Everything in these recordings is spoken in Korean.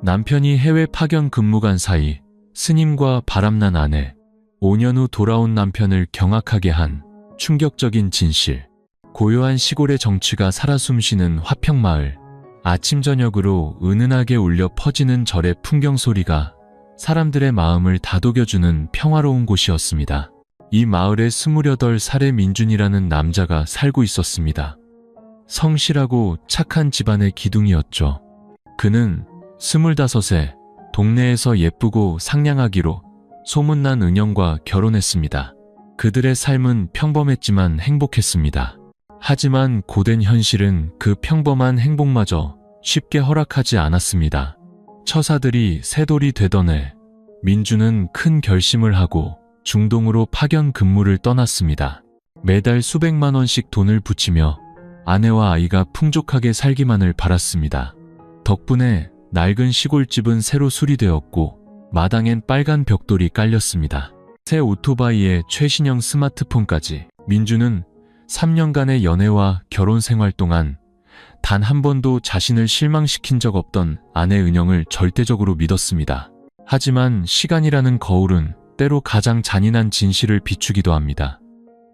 남편이 해외 파견 근무 간 사이 스님과 바람난 아내, 5년 후 돌아온 남편을 경악하게 한 충격적인 진실. 고요한 시골의 정취가 살아 숨쉬는 화평마을. 아침 저녁으로 은은하게 울려 퍼지는 절의 풍경 소리가 사람들의 마음을 다독여주는 평화로운 곳이었습니다. 이 마을에 28살의 민준이라는 남자가 살고 있었습니다. 성실하고 착한 집안의 기둥이었죠. 그는 25세 동네에서 예쁘고 상냥하기로 소문난 은영과 결혼했습니다. 그들의 삶은 평범했지만 행복했습니다. 하지만 고된 현실은 그 평범한 행복마저 쉽게 허락하지 않았습니다. 처사들이 새돌이 되던 해, 민주는 큰 결심을 하고 중동으로 파견 근무를 떠났습니다. 매달 수백만 원씩 돈을 붙이며 아내와 아이가 풍족하게 살기만을 바랐습니다. 덕분에 낡은 시골집은 새로 수리되었고 마당엔 빨간 벽돌이 깔렸습니다. 새 오토바이에 최신형 스마트폰까지. 민주는 3년간의 연애와 결혼 생활 동안 단 한 번도 자신을 실망시킨 적 없던 아내 은영을 절대적으로 믿었습니다. 하지만 시간이라는 거울은 때로 가장 잔인한 진실을 비추기도 합니다.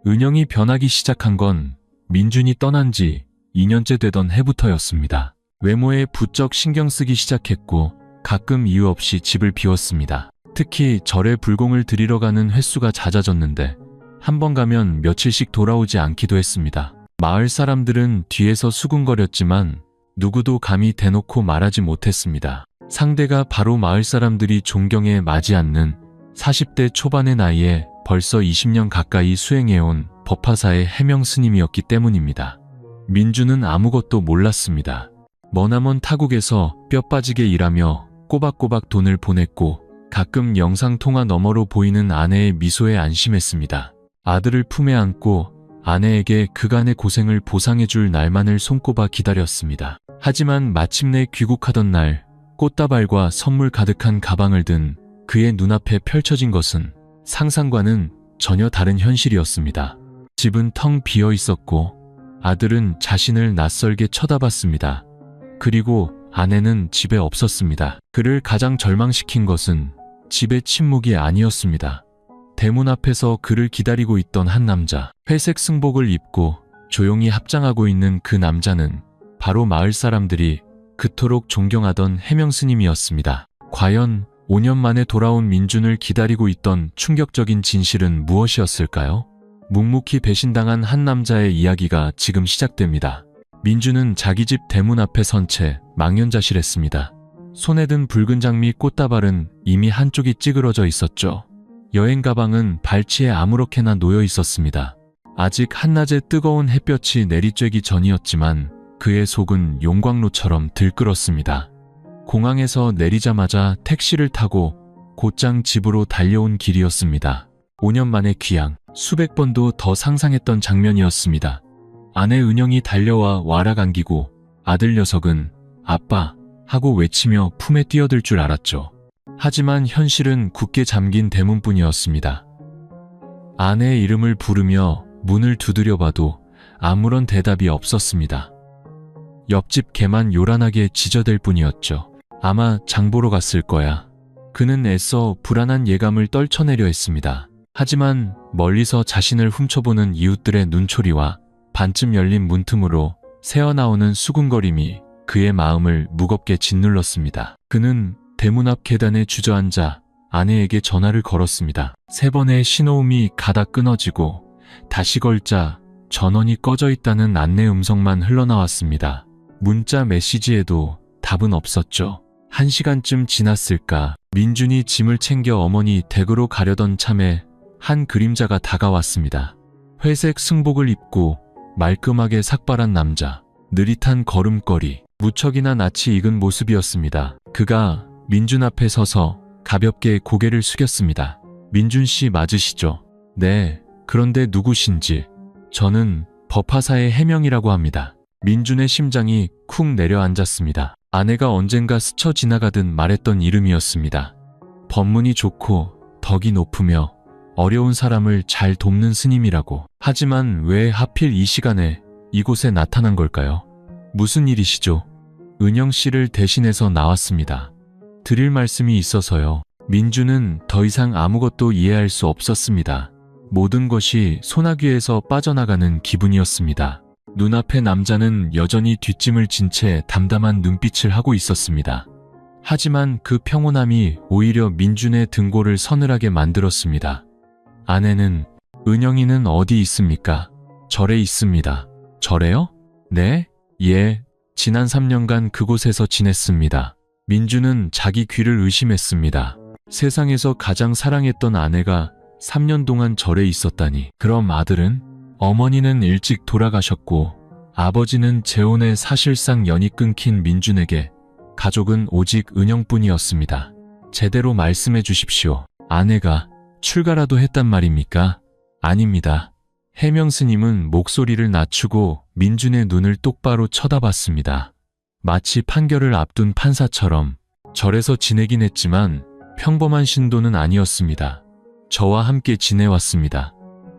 은영이 변하기 시작한 건 민준이 떠난 지 2년째 되던 해부터였습니다. 외모에 부쩍 신경 쓰기 시작했고 가끔 이유 없이 집을 비웠습니다. 특히 절에 불공을 드리러 가는 횟수가 잦아졌는데 한 번 가면 며칠씩 돌아오지 않기도 했습니다. 마을 사람들은 뒤에서 수군거렸지만 누구도 감히 대놓고 말하지 못했습니다. 상대가 바로 마을 사람들이 존경에 마지 않는 40대 초반의 나이에 벌써 20년 가까이 수행해온 법화사의 해명 스님이었기 때문입니다. 민주는 아무것도 몰랐습니다. 머나먼 타국에서 뼈 빠지게 일하며 꼬박꼬박 돈을 보냈고 가끔 영상통화 너머로 보이는 아내의 미소에 안심했습니다. 아들을 품에 안고 아내에게 그간의 고생을 보상해줄 날만을 손꼽아 기다렸습니다. 하지만 마침내 귀국하던 날 꽃다발과 선물 가득한 가방을 든 그의 눈앞에 펼쳐진 것은 상상과는 전혀 다른 현실이었습니다. 집은 텅 비어 있었고 아들은 자신을 낯설게 쳐다봤습니다. 그리고 아내는 집에 없었습니다. 그를 가장 절망시킨 것은 집의 침묵이 아니었습니다. 대문 앞에서 그를 기다리고 있던 한 남자. 회색 승복을 입고 조용히 합장하고 있는 그 남자는 바로 마을 사람들이 그토록 존경하던 해명스님이었습니다. 과연 5년 만에 돌아온 민준을 기다리고 있던 충격적인 진실은 무엇이었을까요? 묵묵히 배신당한 한 남자의 이야기가 지금 시작됩니다. 민준은 자기 집 대문 앞에 선 채 망연자실했습니다. 손에 든 붉은 장미 꽃다발은 이미 한쪽이 찌그러져 있었죠. 여행 가방은 발치에 아무렇게나 놓여 있었습니다. 아직 한낮의 뜨거운 햇볕이 내리쬐기 전이었지만 그의 속은 용광로처럼 들끓었습니다. 공항에서 내리자마자 택시를 타고 곧장 집으로 달려온 길이었습니다. 5년 만의 귀향, 수백 번도 더 상상했던 장면이었습니다. 아내 은영이 달려와 와락 안기고 아들 녀석은 아빠 하고 외치며 품에 뛰어들 줄 알았죠. 하지만 현실은 굳게 잠긴 대문뿐이었습니다. 아내의 이름을 부르며 문을 두드려봐도 아무런 대답이 없었습니다. 옆집 개만 요란하게 짖어댈 뿐이었죠. 아마 장 보러 갔을 거야. 그는 애써 불안한 예감을 떨쳐내려 했습니다. 하지만 멀리서 자신을 훔쳐보는 이웃들의 눈초리와 반쯤 열린 문틈으로 새어나오는 수군거림이 그의 마음을 무겁게 짓눌렀습니다. 그는 대문 앞 계단에 주저앉아 아내에게 전화를 걸었습니다. 3번의 신호음이 가다 끊어지고 다시 걸자 전원이 꺼져 있다는 안내 음성만 흘러나왔습니다. 문자 메시지에도 답은 없었죠. 1시간쯤 지났을까. 민준이 짐을 챙겨 어머니 댁으로 가려던 참에 한 그림자가 다가왔습니다. 회색 승복을 입고 말끔하게 삭발한 남자, 느릿한 걸음걸이, 무척이나 낯이 익은 모습이었습니다. 그가 민준 앞에 서서 가볍게 고개를 숙였습니다. 민준 씨 맞으시죠? 네, 그런데 누구신지. 저는 법화사의 해명이라고 합니다. 민준의 심장이 쿵 내려앉았습니다. 아내가 언젠가 스쳐 지나가듯 말했던 이름이었습니다. 법문이 좋고 덕이 높으며 어려운 사람을 잘 돕는 스님이라고. 하지만 왜 하필 이 시간에 이곳에 나타난 걸까요? 무슨 일이시죠? 은영 씨를 대신해서 나왔습니다. 드릴 말씀이 있어서요. 민주는 더 이상 아무것도 이해할 수 없었습니다. 모든 것이 소나귀에서 빠져나가는 기분이었습니다. 눈앞의 남자는 여전히 뒷짐을 진 채 담담한 눈빛을 하고 있었습니다. 하지만 그 평온함이 오히려 민준의 등골을 서늘하게 만들었습니다. 아내는, 은영이는 어디 있습니까? 절에 있습니다. 절에요? 네? 예. 지난 3년간 그곳에서 지냈습니다. 민주는 자기 귀를 의심했습니다. 세상에서 가장 사랑했던 아내가 3년 동안 절에 있었다니. 그럼 아들은? 어머니는 일찍 돌아가셨고 아버지는 재혼해 사실상 연이 끊긴 민준에게 가족은 오직 은영뿐이었습니다. 제대로 말씀해 주십시오. 아내가 출가라도 했단 말입니까? 아닙니다. 해명 스님은 목소리를 낮추고 민준의 눈을 똑바로 쳐다봤습니다. 마치 판결을 앞둔 판사처럼. 절에서 지내긴 했지만 평범한 신도는 아니었습니다. 저와 함께 지내왔습니다.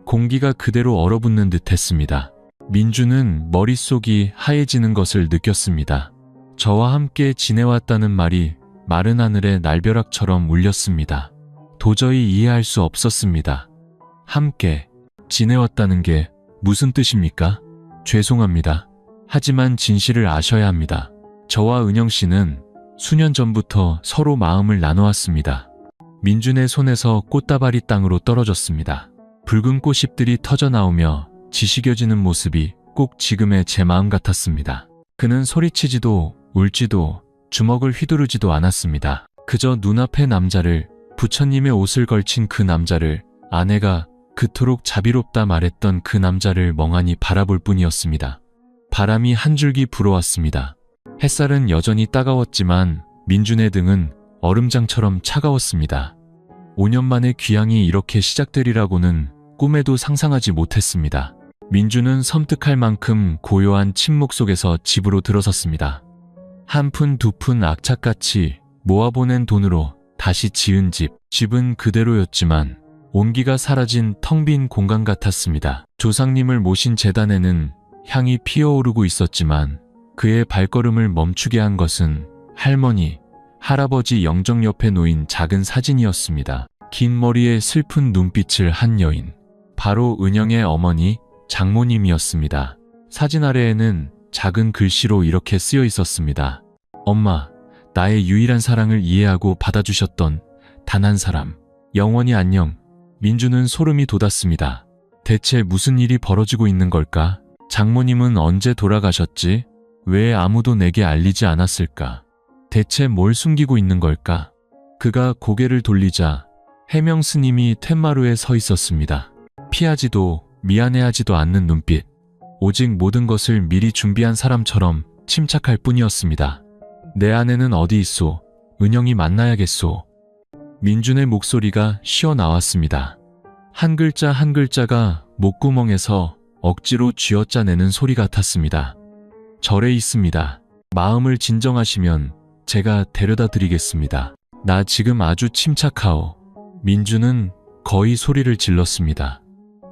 공기가 그대로 얼어붙는 듯 했습니다. 민준은 머릿속이 하얘지는 것을 느꼈습니다. 저와 함께 지내왔다는 말이 마른 하늘의 날벼락처럼 울렸습니다. 도저히 이해할 수 없었습니다. 함께 지내왔다는 게 무슨 뜻입니까? 죄송합니다. 하지만 진실을 아셔야 합니다. 저와 은영 씨는 수년 전부터 서로 마음을 나눠왔습니다. 민준의 손에서 꽃다발이 땅으로 떨어졌습니다. 붉은 꽃잎들이 터져나오며 지식여지는 모습이 꼭 지금의 제 마음 같았습니다. 그는 소리치지도 울지도 주먹을 휘두르지도 않았습니다. 그저 눈앞의 남자를, 부처님의 옷을 걸친 그 남자를, 아내가 그토록 자비롭다 말했던 그 남자를 멍하니 바라볼 뿐이었습니다. 바람이 한 줄기 불어왔습니다. 햇살은 여전히 따가웠지만 민준의 등은 얼음장처럼 차가웠습니다. 5년 만에 귀향이 이렇게 시작되리라고는 꿈에도 상상하지 못했습니다. 민준은 섬뜩할 만큼 고요한 침묵 속에서 집으로 들어섰습니다. 한 푼 두 푼 악착같이 모아보낸 돈으로 다시 지은 집은 그대로였지만 온기가 사라진 텅 빈 공간 같았습니다. 조상님을 모신 제단에는 향이 피어오르고 있었지만 그의 발걸음을 멈추게 한 것은 할머니, 할아버지 영정 옆에 놓인 작은 사진이었습니다. 긴 머리에 슬픈 눈빛을 한 여인. 바로 은영의 어머니, 장모님이었습니다. 사진 아래에는 작은 글씨로 이렇게 쓰여 있었습니다. 엄마, 나의 유일한 사랑을 이해하고 받아주셨던 단 한 사람. 영원히 안녕. 민주는 소름이 돋았습니다. 대체 무슨 일이 벌어지고 있는 걸까? 장모님은 언제 돌아가셨지? 왜 아무도 내게 알리지 않았을까? 대체 뭘 숨기고 있는 걸까? 그가 고개를 돌리자 해명 스님이 텐마루에 서 있었습니다. 피하지도 미안해하지도 않는 눈빛. 오직 모든 것을 미리 준비한 사람처럼 침착할 뿐이었습니다. 내 아내는 어디 있소? 은영이 만나야겠소. 민준의 목소리가 쉬어나왔습니다. 한 글자 한 글자가 목구멍에서 억지로 쥐어짜내는 소리 같았습니다. 절에 있습니다. 마음을 진정하시면 제가 데려다 드리겠습니다. 나 지금 아주 침착하오. 민준은 거의 소리를 질렀습니다.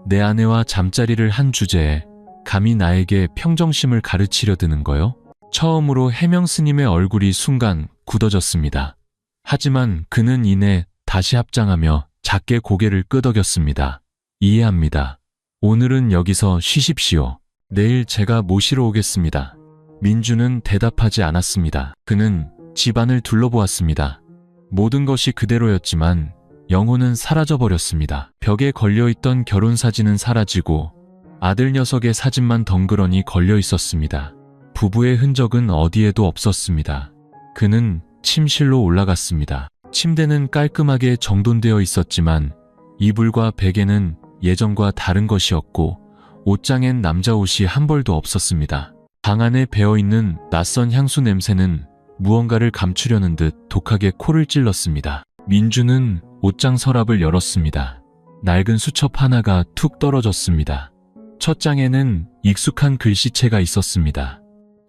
내 아내와 잠자리를 한 주제에 감히 나에게 평정심을 가르치려 드는 거요? 처음으로 해명 스님의 얼굴이 순간 굳어졌습니다. 하지만 그는 이내 다시 합장하며 작게 고개를 끄덕였습니다. 이해합니다. 오늘은 여기서 쉬십시오. 내일 제가 모시러 오겠습니다. 민주는 대답하지 않았습니다. 그는 집안을 둘러보았습니다. 모든 것이 그대로였지만 영혼은 사라져버렸습니다. 벽에 걸려있던 결혼사진은 사라지고 아들 녀석의 사진만 덩그러니 걸려 있었습니다. 부부의 흔적은 어디에도 없었습니다. 그는 침실로 올라갔습니다. 침대는 깔끔하게 정돈되어 있었지만 이불과 베개는 예전과 다른 것이었고 옷장엔 남자 옷이 한 벌도 없었습니다. 방 안에 배어있는 낯선 향수 냄새는 무언가를 감추려는 듯 독하게 코를 찔렀습니다. 민주는 옷장 서랍을 열었습니다. 낡은 수첩 하나가 툭 떨어졌습니다. 첫 장에는 익숙한 글씨체가 있었습니다.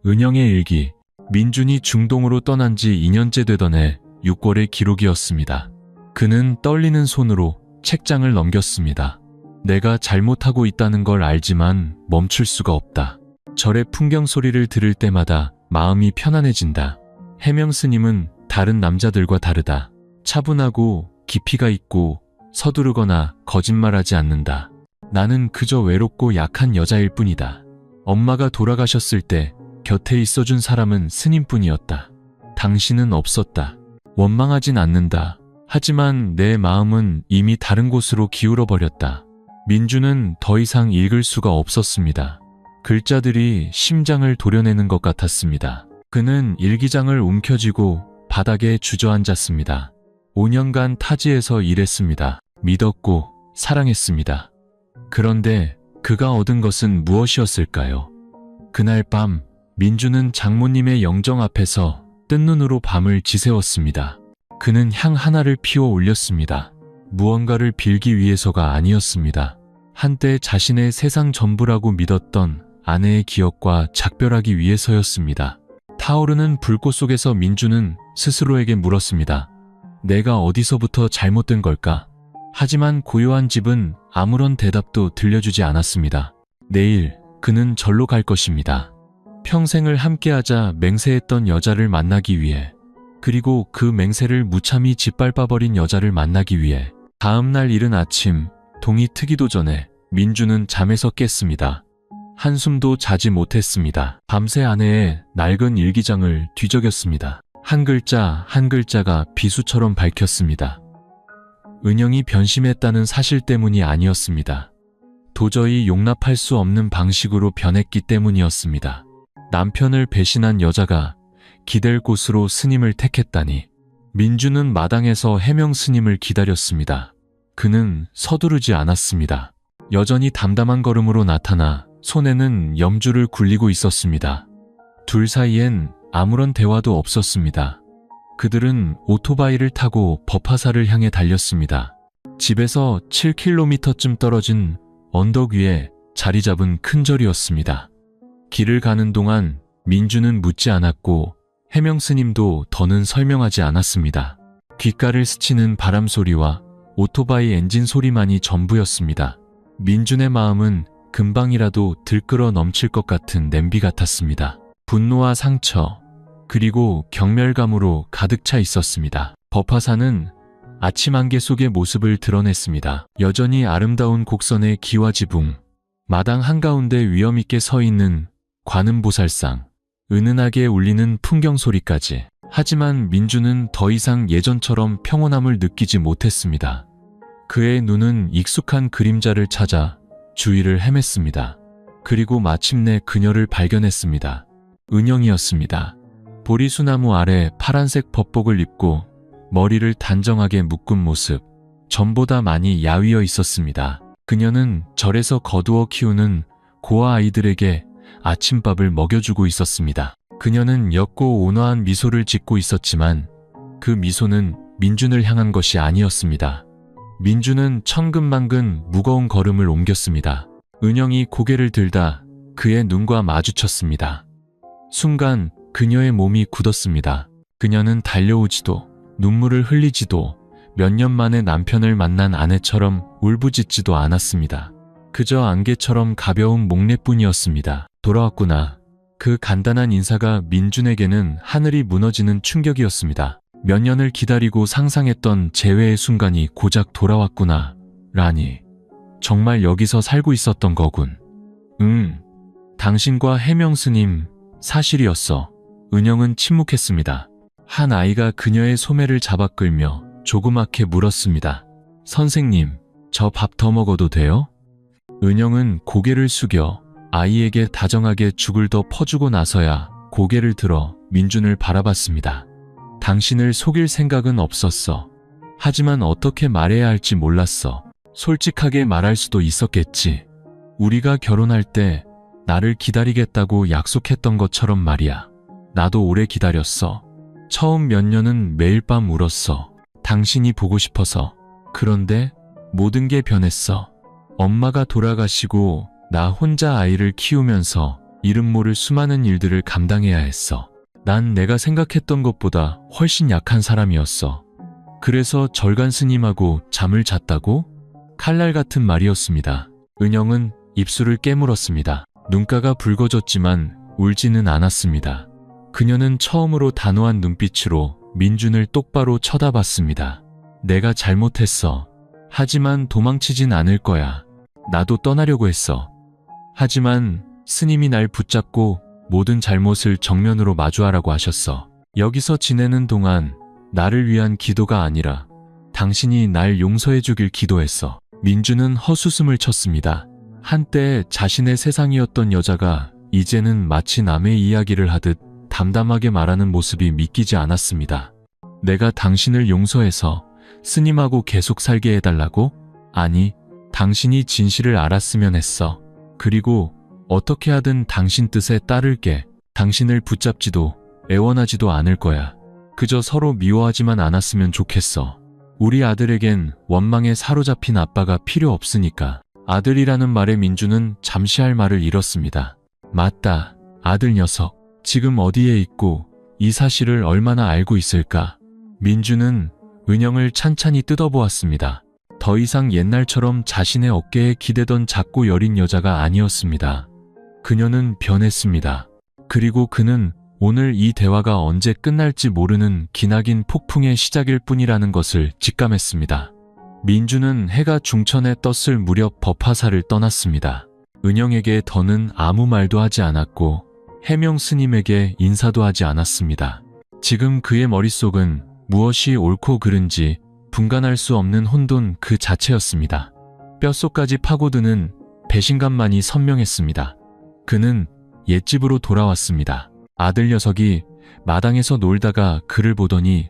은영의 일기. 민준이 중동으로 떠난 지 2년째 되던 해 6월의 기록이었습니다. 그는 떨리는 손으로 책장을 넘겼습니다. 내가 잘못하고 있다는 걸 알지만 멈출 수가 없다. 절의 풍경 소리를 들을 때마다 마음이 편안해진다. 해명 스님은 다른 남자들과 다르다. 차분하고 깊이가 있고 서두르거나 거짓말하지 않는다. 나는 그저 외롭고 약한 여자일 뿐이다. 엄마가 돌아가셨을 때 곁에 있어준 사람은 스님뿐이었다. 당신은 없었다. 원망하진 않는다. 하지만 내 마음은 이미 다른 곳으로 기울어 버렸다. 민주는 더 이상 읽을 수가 없었습니다. 글자들이 심장을 도려내는 것 같았습니다. 그는 일기장을 움켜쥐고 바닥에 주저앉았습니다. 5년간 타지에서 일했습니다. 믿었고 사랑했습니다. 그런데 그가 얻은 것은 무엇이었을까요? 그날 밤 민주는 장모님의 영정 앞에서 뜬 눈으로 밤을 지새웠습니다. 그는 향 하나를 피워 올렸습니다. 무언가를 빌기 위해서가 아니었습니다. 한때 자신의 세상 전부라고 믿었던 아내의 기억과 작별하기 위해서였습니다. 타오르는 불꽃 속에서 민주는 스스로에게 물었습니다. 내가 어디서부터 잘못된 걸까? 하지만 고요한 집은 아무런 대답도 들려주지 않았습니다. 내일 그는 절로 갈 것입니다. 평생을 함께하자 맹세했던 여자를 만나기 위해, 그리고 그 맹세를 무참히 짓밟아버린 여자를 만나기 위해. 다음 날 이른 아침, 동이 트기도 전에 민주는 잠에서 깼습니다. 한숨도 자지 못했습니다. 밤새 아내의 낡은 일기장을 뒤적였습니다. 한 글자 한 글자가 비수처럼 밝혔습니다. 은영이 변심했다는 사실 때문이 아니었습니다. 도저히 용납할 수 없는 방식으로 변했기 때문이었습니다. 남편을 배신한 여자가 기댈 곳으로 스님을 택했다니. 민주는 마당에서 해명 스님을 기다렸습니다. 그는 서두르지 않았습니다. 여전히 담담한 걸음으로 나타나 손에는 염주를 굴리고 있었습니다. 둘 사이엔 아무런 대화도 없었습니다. 그들은 오토바이를 타고 법화사를 향해 달렸습니다. 집에서 7km쯤 떨어진 언덕 위에 자리 잡은 큰 절이었습니다. 길을 가는 동안 민주는 묻지 않았고 해명 스님도 더는 설명하지 않았습니다. 귓가를 스치는 바람 소리와 오토바이 엔진 소리만이 전부였습니다. 민준의 마음은 금방이라도 들끓어 넘칠 것 같은 냄비 같았습니다. 분노와 상처, 그리고 경멸감으로 가득 차 있었습니다. 법화사는 아침 안개 속의 모습을 드러냈습니다. 여전히 아름다운 곡선의 기와 지붕, 마당 한가운데 위엄있게 서 있는 관음보살상, 은은하게 울리는 풍경 소리까지. 하지만 민주는 더 이상 예전처럼 평온함을 느끼지 못했습니다. 그의 눈은 익숙한 그림자를 찾아 주위를 헤맸습니다. 그리고 마침내 그녀를 발견했습니다. 은영이었습니다. 보리수나무 아래 파란색 법복을 입고 머리를 단정하게 묶은 모습, 전보다 많이 야위어 있었습니다. 그녀는 절에서 거두어 키우는 고아 아이들에게 아침밥을 먹여주고 있었습니다. 그녀는 옅고 온화한 미소를 짓고 있었지만 그 미소는 민준을 향한 것이 아니었습니다. 민준은 천근만근 무거운 걸음을 옮겼습니다. 은영이 고개를 들다 그의 눈과 마주쳤습니다. 순간 그녀의 몸이 굳었습니다. 그녀는 달려오지도 눈물을 흘리지도 몇 년 만에 남편을 만난 아내처럼 울부짖지도 않았습니다. 그저 안개처럼 가벼운 목례뿐이었습니다. 돌아왔구나. 그 간단한 인사가 민준에게는 하늘이 무너지는 충격이었습니다. 몇 년을 기다리고 상상했던 재회의 순간이 고작 돌아왔구나. 라니. 정말 여기서 살고 있었던 거군. 당신과 해명 스님, 사실이었어. 은영은 침묵했습니다. 한 아이가 그녀의 소매를 잡아 끌며 조그맣게 물었습니다. 선생님, 저 밥 더 먹어도 돼요? 은영은 고개를 숙여 아이에게 다정하게 죽을 더 퍼주고 나서야 고개를 들어 민준을 바라봤습니다. 당신을 속일 생각은 없었어. 하지만 어떻게 말해야 할지 몰랐어. 솔직하게 말할 수도 있었겠지. 우리가 결혼할 때 나를 기다리겠다고 약속했던 것처럼 말이야. 나도 오래 기다렸어. 처음 몇 년은 매일 밤 울었어. 당신이 보고 싶어서. 그런데 모든 게 변했어. 엄마가 돌아가시고 나 혼자 아이를 키우면서 이름 모를 수많은 일들을 감당해야 했어. 난 내가 생각했던 것보다 훨씬 약한 사람이었어. 그래서 절간 스님하고 잠을 잤다고? 칼날 같은 말이었습니다. 은영은 입술을 깨물었습니다. 눈가가 붉어졌지만 울지는 않았습니다. 그녀는 처음으로 단호한 눈빛으로 민준을 똑바로 쳐다봤습니다. 내가 잘못했어. 하지만 도망치진 않을 거야. 나도 떠나려고 했어. 하지만 스님이 날 붙잡고 모든 잘못을 정면으로 마주하라고 하셨어. 여기서 지내는 동안 나를 위한 기도가 아니라 당신이 날 용서해 주길 기도했어. 민준은 헛웃음을 쳤습니다. 한때 자신의 세상이었던 여자가 이제는 마치 남의 이야기를 하듯 담담하게 말하는 모습이 믿기지 않았습니다. 내가 당신을 용서해서 스님하고 계속 살게 해달라고? 아니, 당신이 진실을 알았으면 했어. 그리고 어떻게 하든 당신 뜻에 따를게. 당신을 붙잡지도 애원하지도 않을 거야. 그저 서로 미워하지만 않았으면 좋겠어. 우리 아들에겐 원망에 사로잡힌 아빠가 필요 없으니까. 아들이라는 말에 민준은 잠시 할 말을 잃었습니다. 맞다. 아들 녀석. 지금 어디에 있고 이 사실을 얼마나 알고 있을까? 민준은 은영을 찬찬히 뜯어보았습니다. 더 이상 옛날처럼 자신의 어깨에 기대던 작고 여린 여자가 아니었습니다. 그녀는 변했습니다. 그리고 그는 오늘 이 대화가 언제 끝날지 모르는 기나긴 폭풍의 시작일 뿐이라는 것을 직감했습니다. 민준은 해가 중천에 떴을 무렵 법화사를 떠났습니다. 은영에게 더는 아무 말도 하지 않았고 해명 스님에게 인사도 하지 않았습니다. 지금 그의 머릿속은 무엇이 옳고 그른지 분간할 수 없는 혼돈 그 자체였습니다. 뼛속까지 파고드는 배신감만이 선명했습니다. 그는 옛집으로 돌아왔습니다. 아들 녀석이 마당에서 놀다가 그를 보더니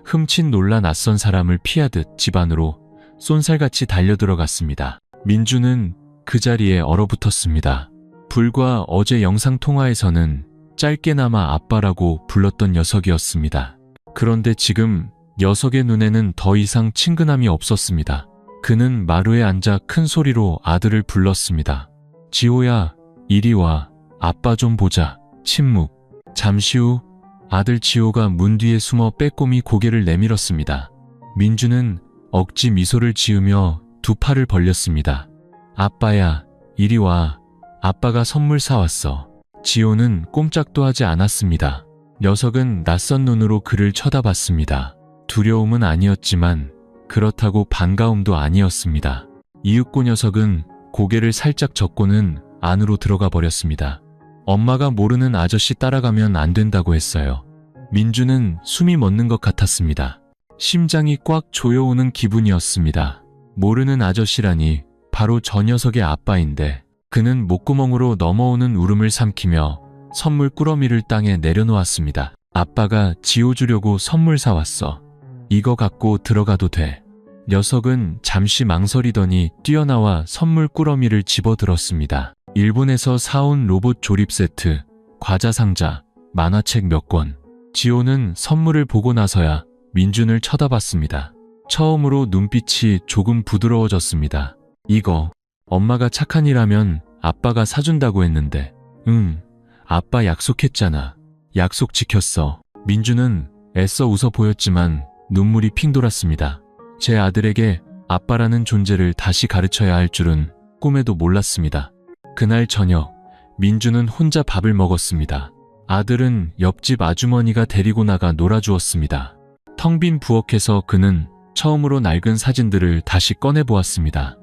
흠칫 놀라 낯선 사람을 피하듯 집 안으로 쏜살같이 달려들어갔습니다. 민준은 그 자리에 얼어붙었습니다. 불과 어제 영상통화에서는 짧게나마 아빠라고 불렀던 녀석이었습니다. 그런데 지금 녀석의 눈에는 더 이상 친근함이 없었습니다. 그는 마루에 앉아 큰 소리로 아들을 불렀습니다. 지호야, 이리 와. 아빠 좀 보자. 침묵. 잠시 후 아들 지호가 문 뒤에 숨어 빼꼼히 고개를 내밀었습니다. 민준은 억지 미소를 지으며 두 팔을 벌렸습니다. 아빠야, 이리 와. 아빠가 선물 사왔어. 지호는 꼼짝도 하지 않았습니다. 녀석은 낯선 눈으로 그를 쳐다봤습니다. 두려움은 아니었지만 그렇다고 반가움도 아니었습니다. 이윽고 녀석은 고개를 살짝 젓고는 안으로 들어가 버렸습니다. 엄마가 모르는 아저씨 따라가면 안 된다고 했어요. 민준은 숨이 멎는 것 같았습니다. 심장이 꽉 조여오는 기분이었습니다. 모르는 아저씨라니 바로 저 녀석의 아빠인데 그는 목구멍으로 넘어오는 울음을 삼키며 선물 꾸러미를 땅에 내려놓았습니다. 아빠가 지호 주려고 선물 사왔어. 이거 갖고 들어가도 돼. 녀석은 잠시 망설이더니 뛰어나와 선물 꾸러미를 집어들었습니다. 일본에서 사온 로봇 조립 세트, 과자 상자, 만화책 몇 권. 지호는 선물을 보고 나서야 민준을 쳐다봤습니다. 처음으로 눈빛이 조금 부드러워졌습니다. 이거 엄마가 착한 이라면 아빠가 사준다고 했는데. 응, 아빠 약속했잖아. 약속 지켰어. 민준은 애써 웃어 보였지만 눈물이 핑 돌았습니다. 제 아들에게 아빠라는 존재를 다시 가르쳐야 할 줄은 꿈에도 몰랐습니다. 그날 저녁, 민준은 혼자 밥을 먹었습니다. 아들은 옆집 아주머니가 데리고 나가 놀아주었습니다. 텅 빈 부엌에서 그는 처음으로 낡은 사진들을 다시 꺼내보았습니다.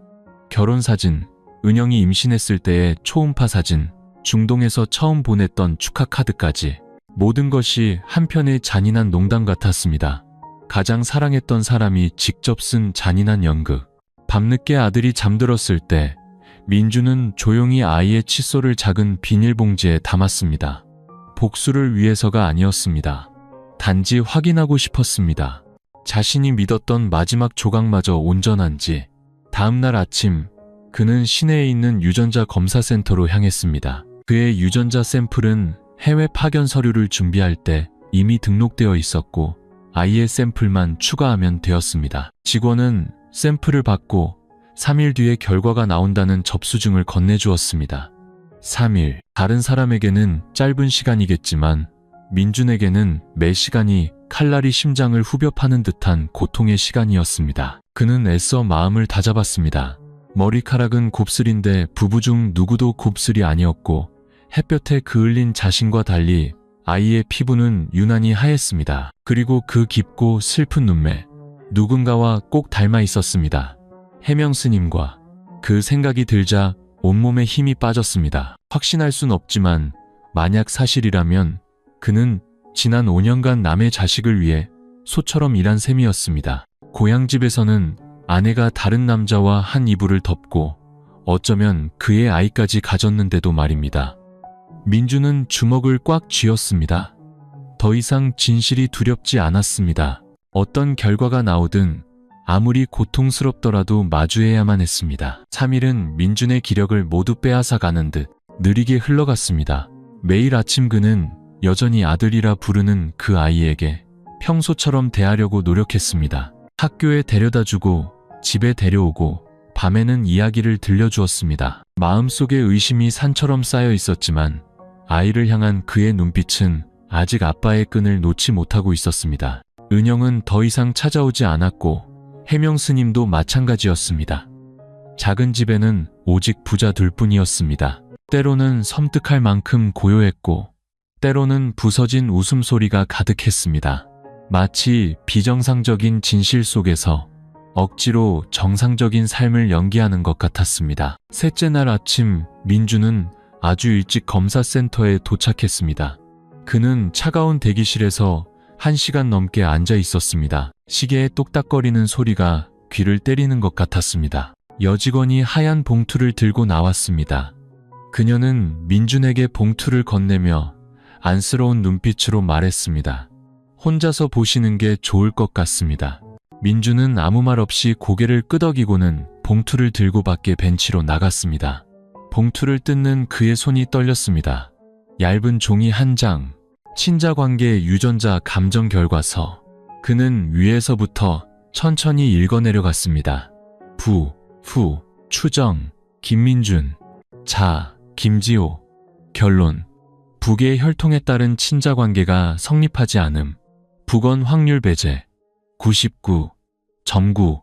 결혼사진, 은영이 임신했을 때의 초음파 사진, 중동에서 처음 보냈던 축하 카드까지 모든 것이 한편의 잔인한 농담 같았습니다. 가장 사랑했던 사람이 직접 쓴 잔인한 연극. 밤늦게 아들이 잠들었을 때 민준은 조용히 아이의 칫솔을 작은 비닐봉지에 담았습니다. 복수를 위해서가 아니었습니다. 단지 확인하고 싶었습니다. 자신이 믿었던 마지막 조각마저 온전한지. 다음날 아침 그는 시내에 있는 유전자 검사센터로 향했습니다. 그의 유전자 샘플은 해외 파견 서류를 준비할 때 이미 등록되어 있었고 아이의 샘플만 추가하면 되었습니다. 직원은 샘플을 받고 3일 뒤에 결과가 나온다는 접수증을 건네주었습니다. 3일, 다른 사람에게는 짧은 시간이겠지만 민준에게는 매 시간이 칼날이 심장을 후벼 파는 듯한 고통의 시간이었습니다. 그는 애써 마음을 다잡았습니다. 머리카락은 곱슬인데 부부 중 누구도 곱슬이 아니었고 햇볕에 그을린 자신과 달리 아이의 피부는 유난히 하였습니다. 그리고 그 깊고 슬픈 눈매, 누군가와 꼭 닮아 있었습니다. 해명 스님과. 그 생각이 들자 온몸에 힘이 빠졌습니다. 확신할 순 없지만 만약 사실이라면 그는 지난 5년간 남의 자식을 위해 소처럼 일한 셈이었습니다. 고향집에서는 아내가 다른 남자와 한 이불을 덮고 어쩌면 그의 아이까지 가졌는데도 말입니다. 민주는 주먹을 꽉 쥐었습니다. 더 이상 진실이 두렵지 않았습니다. 어떤 결과가 나오든 아무리 고통스럽더라도 마주해야만 했습니다. 3일은 민준의 기력을 모두 빼앗아 가는 듯 느리게 흘러갔습니다. 매일 아침 그는 여전히 아들이라 부르는 그 아이에게 평소처럼 대하려고 노력했습니다. 학교에 데려다주고 집에 데려오고 밤에는 이야기를 들려주었습니다. 마음속에 의심이 산처럼 쌓여 있었지만 아이를 향한 그의 눈빛은 아직 아빠의 끈을 놓지 못하고 있었습니다. 은영은 더 이상 찾아오지 않았고 해명 스님도 마찬가지였습니다. 작은 집에는 오직 부자 둘뿐이었습니다. 때로는 섬뜩할 만큼 고요했고 때로는 부서진 웃음소리가 가득했습니다. 마치 비정상적인 진실 속에서 억지로 정상적인 삶을 연기하는 것 같았습니다. 셋째 날 아침 민주는 아주 일찍 검사센터에 도착했습니다. 그는 차가운 대기실에서 1시간 넘게 앉아 있었습니다. 시계의 똑딱거리는 소리가 귀를 때리는 것 같았습니다. 여직원이 하얀 봉투를 들고 나왔습니다. 그녀는 민준에게 봉투를 건네며 안쓰러운 눈빛으로 말했습니다. 혼자서 보시는 게 좋을 것 같습니다. 민준은 아무 말 없이 고개를 끄덕이고는 봉투를 들고 밖에 벤치로 나갔습니다. 봉투를 뜯는 그의 손이 떨렸습니다. 얇은 종이 한 장, 친자관계 유전자 감정 결과서. 그는 위에서부터 천천히 읽어내려갔습니다. 부, 후, 추정, 김민준, 자, 김지호. 결론. 북의 혈통에 따른 친자관계가 성립하지 않음. 북원 확률 배제 99.9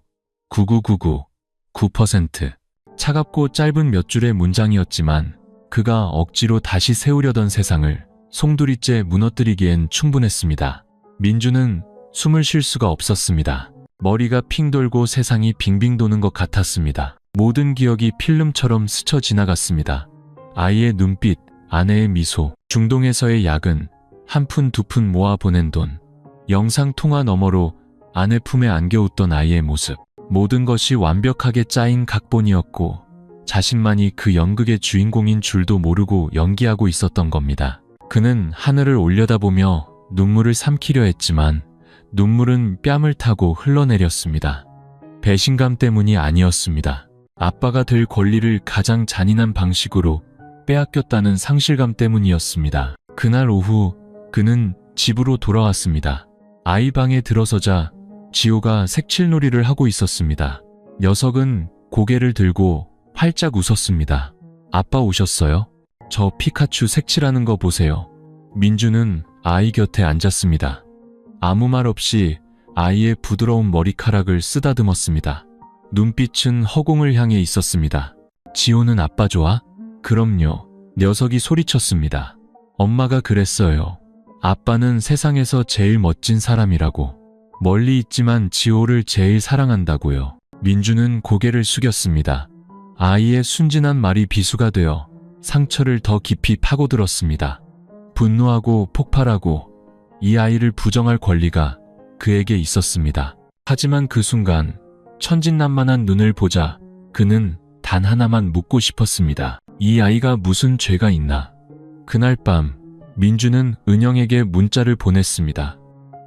9999 9%. 차갑고 짧은 몇 줄의 문장이었지만 그가 억지로 다시 세우려던 세상을 송두리째 무너뜨리기엔 충분했습니다. 민주는 숨을 쉴 수가 없었습니다. 머리가 핑 돌고 세상이 빙빙 도는 것 같았습니다. 모든 기억이 필름처럼 스쳐 지나갔습니다. 아이의 눈빛, 아내의 미소, 중동에서의 야근, 한 푼 두 푼 모아 보낸 돈, 영상통화 너머로 아내 품에 안겨웃던 아이의 모습. 모든 것이 완벽하게 짜인 각본이었고 자신만이 그 연극의 주인공인 줄도 모르고 연기하고 있었던 겁니다. 그는 하늘을 올려다보며 눈물을 삼키려 했지만 눈물은 뺨을 타고 흘러내렸습니다. 배신감 때문이 아니었습니다. 아빠가 될 권리를 가장 잔인한 방식으로 빼앗겼다는 상실감 때문이었습니다. 그날 오후 그는 집으로 돌아왔습니다. 아이 방에 들어서자 지호가 색칠놀이를 하고 있었습니다. 녀석은 고개를 들고 활짝 웃었습니다. 아빠 오셨어요? 저 피카츄 색칠하는 거 보세요. 민주는 아이 곁에 앉았습니다. 아무 말 없이 아이의 부드러운 머리카락을 쓰다듬었습니다. 눈빛은 허공을 향해 있었습니다. 지호는 아빠 좋아? 그럼요. 녀석이 소리쳤습니다. 엄마가 그랬어요. 아빠는 세상에서 제일 멋진 사람이라고. 멀리 있지만 지호를 제일 사랑한다고요. 민주는 고개를 숙였습니다. 아이의 순진한 말이 비수가 되어 상처를 더 깊이 파고들었습니다. 분노하고 폭발하고 이 아이를 부정할 권리가 그에게 있었습니다. 하지만 그 순간 천진난만한 눈을 보자 그는 단 하나만 묻고 싶었습니다. 이 아이가 무슨 죄가 있나? 그날 밤 민주는 은영에게 문자를 보냈습니다.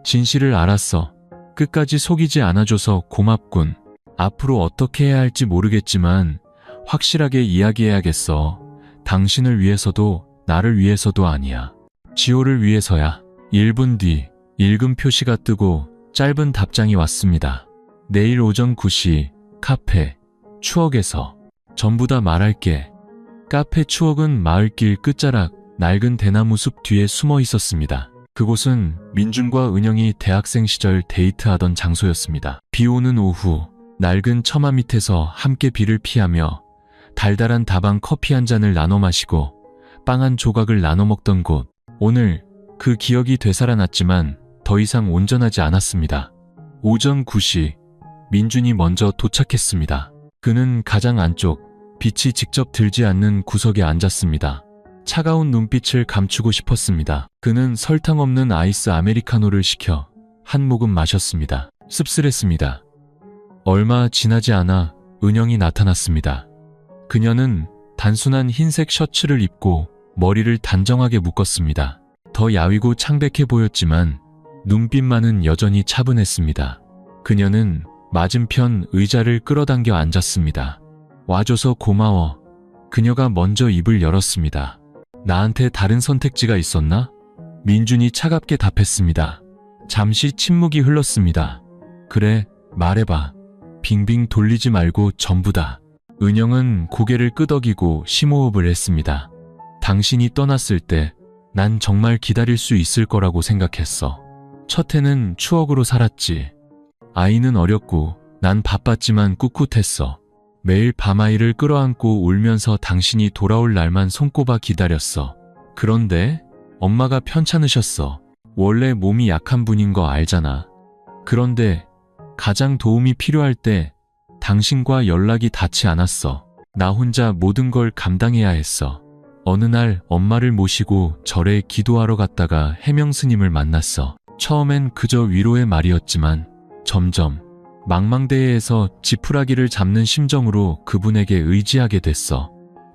진실을 알았어. 끝까지 속이지 않아줘서 고맙군. 앞으로 어떻게 해야 할지 모르겠지만 확실하게 이야기해야겠어. 당신을 위해서도 나를 위해서도 아니야. 지호를 위해서야. 1분 뒤 읽음 표시가 뜨고 짧은 답장이 왔습니다. 내일 오전 9시 카페 추억에서. 전부 다 말할게. 카페 추억은 마을길 끝자락 낡은 대나무 숲 뒤에 숨어 있었습니다. 그곳은 민준과 은영이 대학생 시절 데이트하던 장소였습니다. 비 오는 오후 낡은 처마 밑에서 함께 비를 피하며 달달한 다방 커피 한 잔을 나눠 마시고 빵 한 조각을 나눠 먹던 곳. 오늘 그 기억이 되살아났지만 더 이상 온전하지 않았습니다. 오전 9시 민준이 먼저 도착했습니다. 그는 가장 안쪽, 빛이 직접 들지 않는 구석에 앉았습니다. 차가운 눈빛을 감추고 싶었습니다. 그는 설탕 없는 아이스 아메리카노를 시켜 한 모금 마셨습니다. 씁쓸했습니다. 얼마 지나지 않아 은영이 나타났습니다. 그녀는 단순한 흰색 셔츠를 입고 머리를 단정하게 묶었습니다. 더 야위고 창백해 보였지만 눈빛만은 여전히 차분했습니다. 그녀는 맞은편 의자를 끌어당겨 앉았습니다. 와줘서 고마워. 그녀가 먼저 입을 열었습니다. 나한테 다른 선택지가 있었나? 민준이 차갑게 답했습니다. 잠시 침묵이 흘렀습니다. 그래, 말해봐. 빙빙 돌리지 말고 전부다. 은영은 고개를 끄덕이고 심호흡을 했습니다. 당신이 떠났을 때 난 정말 기다릴 수 있을 거라고 생각했어. 첫 해는 추억으로 살았지. 아이는 어렸고 난 바빴지만 꿋꿋했어. 매일 밤아이를 끌어안고 울면서 당신이 돌아올 날만 손꼽아 기다렸어. 그런데 엄마가 편찮으셨어. 원래 몸이 약한 분인 거 알잖아. 그런데 가장 도움이 필요할 때 당신과 연락이 닿지 않았어. 나 혼자 모든 걸 감당해야 했어. 어느 날 엄마를 모시고 절에 기도하러 갔다가 해명 스님을 만났어. 처음엔 그저 위로의 말이었지만 점점 망망대해에서 지푸라기를 잡는 심정으로 그분에게 의지하게 됐어.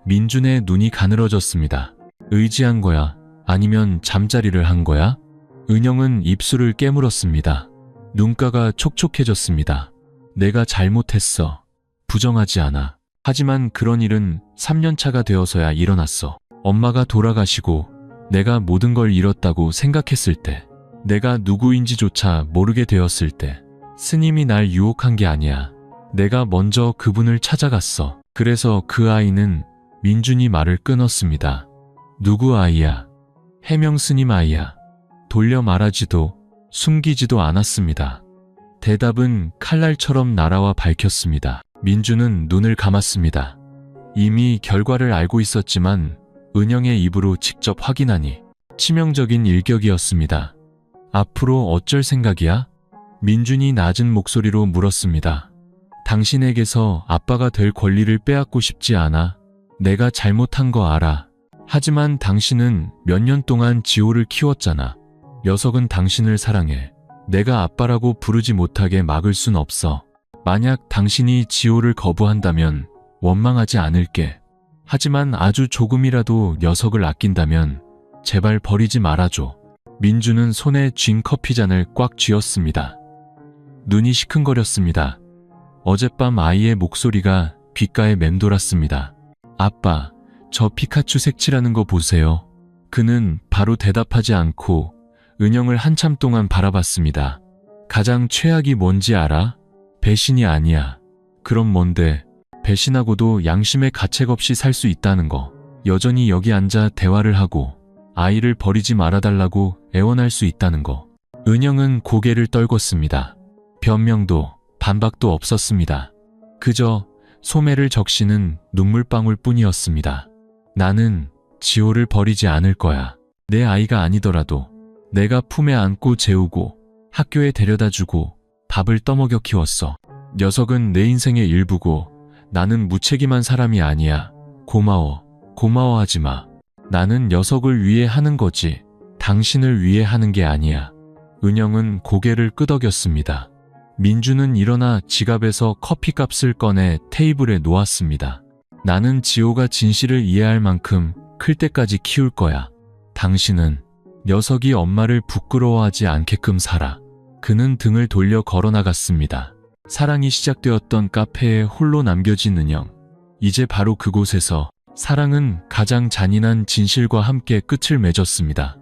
민준의 눈이 가늘어졌습니다. 의지한 거야? 아니면 잠자리를 한 거야? 은영은 입술을 깨물었습니다. 눈가가 촉촉해졌습니다. 내가 잘못했어. 부정하지 않아. 하지만 그런 일은 3년차가 되어서야 일어났어. 엄마가 돌아가시고 내가 모든 걸 잃었다고 생각했을 때, 내가 누구인지조차 모르게 되었을 때, 스님이 날 유혹한 게 아니야. 내가 먼저 그분을 찾아갔어. 그래서 그 아이는 민준이 말을 끊었습니다. 누구 아이야? 해명 스님 아이야. 돌려 말하지도 숨기지도 않았습니다. 대답은 칼날처럼 날아와 밝혔습니다. 민준은 눈을 감았습니다. 이미 결과를 알고 있었지만 은영의 입으로 직접 확인하니 치명적인 일격이었습니다. 앞으로 어쩔 생각이야? 민준이 낮은 목소리로 물었습니다. 당신에게서 아빠가 될 권리를 빼앗고 싶지 않아. 내가 잘못한 거 알아. 하지만 당신은 몇 년 동안 지호를 키웠잖아. 녀석은 당신을 사랑해. 내가 아빠라고 부르지 못하게 막을 순 없어. 만약 당신이 지호를 거부한다면 원망하지 않을게. 하지만 아주 조금이라도 녀석을 아낀다면 제발 버리지 말아줘. 민준은 손에 쥔 커피잔을 꽉 쥐었습니다. 눈이 시큰거렸습니다. 어젯밤 아이의 목소리가 귓가에 맴돌았습니다. 아빠, 저 피카츄 색칠하는 거 보세요. 그는 바로 대답하지 않고 은영을 한참 동안 바라봤습니다. 가장 최악이 뭔지 알아? 배신이 아니야. 그럼 뭔데? 배신하고도 양심의 가책 없이 살 수 있다는 거. 여전히 여기 앉아 대화를 하고 아이를 버리지 말아달라고 애원할 수 있다는 거. 은영은 고개를 떨궜습니다. 변명도 반박도 없었습니다. 그저 소매를 적시는 눈물방울 뿐이었습니다. 나는 지호를 버리지 않을 거야. 내 아이가 아니더라도 내가 품에 안고 재우고 학교에 데려다주고 밥을 떠먹여 키웠어. 녀석은 내 인생의 일부고 나는 무책임한 사람이 아니야. 고마워. 고마워하지 마. 나는 녀석을 위해 하는 거지. 당신을 위해 하는 게 아니야. 은영은 고개를 끄덕였습니다. 민주는 일어나 지갑에서 커피값을 꺼내 테이블에 놓았습니다. 나는 지호가 진실을 이해할 만큼 클 때까지 키울 거야. 당신은 녀석이 엄마를 부끄러워하지 않게끔 살아. 그는 등을 돌려 걸어나갔습니다. 사랑이 시작되었던 카페에 홀로 남겨진 은영. 이제 바로 그곳에서 사랑은 가장 잔인한 진실과 함께 끝을 맺었습니다.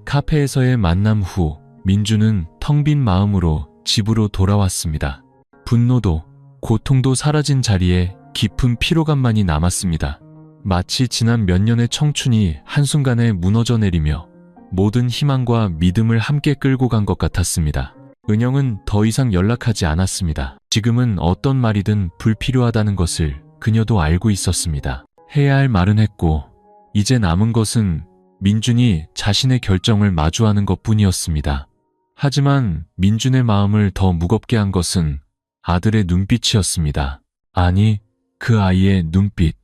카페에서의 만남 후 민주는 텅 빈 마음으로 집으로 돌아왔습니다. 분노도 고통도 사라진 자리에 깊은 피로감만이 남았습니다. 마치 지난 몇 년의 청춘이 한순간에 무너져 내리며 모든 희망과 믿음을 함께 끌고 간 것 같았습니다. 은영은 더 이상 연락하지 않았습니다. 지금은 어떤 말이든 불필요하다는 것을 그녀도 알고 있었습니다. 해야 할 말은 했고 이제 남은 것은 민준이 자신의 결정을 마주하는 것뿐이었습니다. 하지만 민준의 마음을 더 무겁게 한 것은 아들의 눈빛이었습니다. 아니, 그 아이의 눈빛.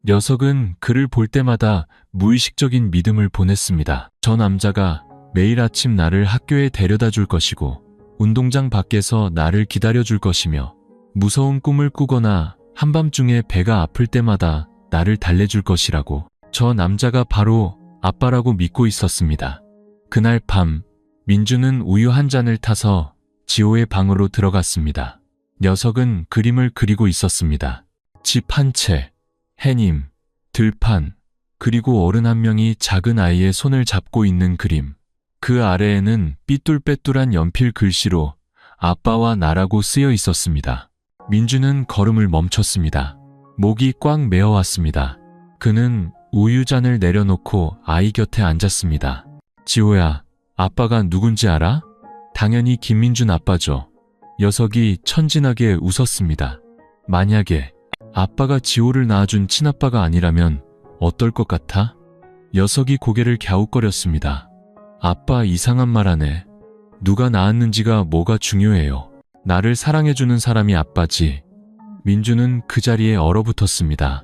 녀석은 그를 볼 때마다 무의식적인 믿음을 보냈습니다. 저 남자가 매일 아침 나를 학교에 데려다 줄 것이고 운동장 밖에서 나를 기다려 줄 것이며 무서운 꿈을 꾸거나 한밤중에 배가 아플 때마다 나를 달래줄 것이라고. 저 남자가 바로 아빠라고 믿고 있었습니다. 그날 밤 민준은 우유 한 잔을 타서 지호의 방으로 들어갔습니다. 녀석은 그림을 그리고 있었습니다. 집 한 채, 해님, 들판, 그리고 어른 한 명이 작은 아이의 손을 잡고 있는 그림. 그 아래에는 삐뚤빼뚤한 연필 글씨로 아빠와 나라고 쓰여 있었습니다. 민준은 걸음을 멈췄습니다. 목이 꽉 메어왔습니다. 그는 우유잔을 내려놓고 아이 곁에 앉았습니다. 지호야, 아빠가 누군지 알아? 당연히 김민준 아빠죠. 녀석이 천진하게 웃었습니다. 만약에 아빠가 지호를 낳아준 친아빠가 아니라면 어떨 것 같아? 녀석이 고개를 갸웃거렸습니다. 아빠 이상한 말 하네. 누가 낳았는지가 뭐가 중요해요. 나를 사랑해주는 사람이 아빠지. 민준은 그 자리에 얼어붙었습니다.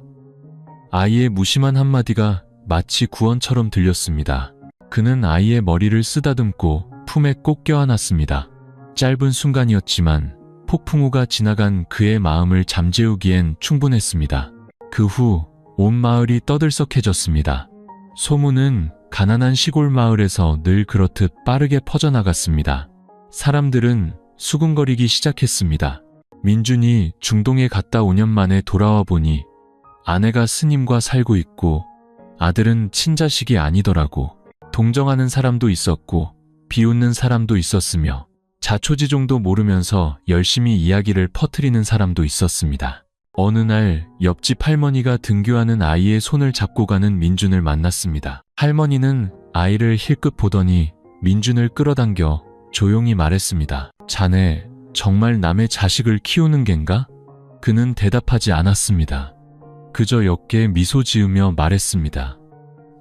아이의 무심한 한마디가 마치 구원처럼 들렸습니다. 그는 아이의 머리를 쓰다듬고 품에 꼭 껴안았습니다. 짧은 순간이었지만 폭풍우가 지나간 그의 마음을 잠재우기엔 충분했습니다. 그 후 온 마을이 떠들썩해졌습니다. 소문은 가난한 시골 마을에서 늘 그렇듯 빠르게 퍼져나갔습니다. 사람들은 수군거리기 시작했습니다. 민준이 중동에 갔다 5년 만에 돌아와 보니 아내가 스님과 살고 있고 아들은 친자식이 아니더라고. 동정하는 사람도 있었고 비웃는 사람도 있었으며 자초지종도 모르면서 열심히 이야기를 퍼뜨리는 사람도 있었습니다. 어느 날 옆집 할머니가 등교하는 아이의 손을 잡고 가는 민준을 만났습니다. 할머니는 아이를 힐끗 보더니 민준을 끌어당겨 조용히 말했습니다. 자네 정말 남의 자식을 키우는 겐가? 그는 대답하지 않았습니다. 그저 옅게 미소 지으며 말했습니다.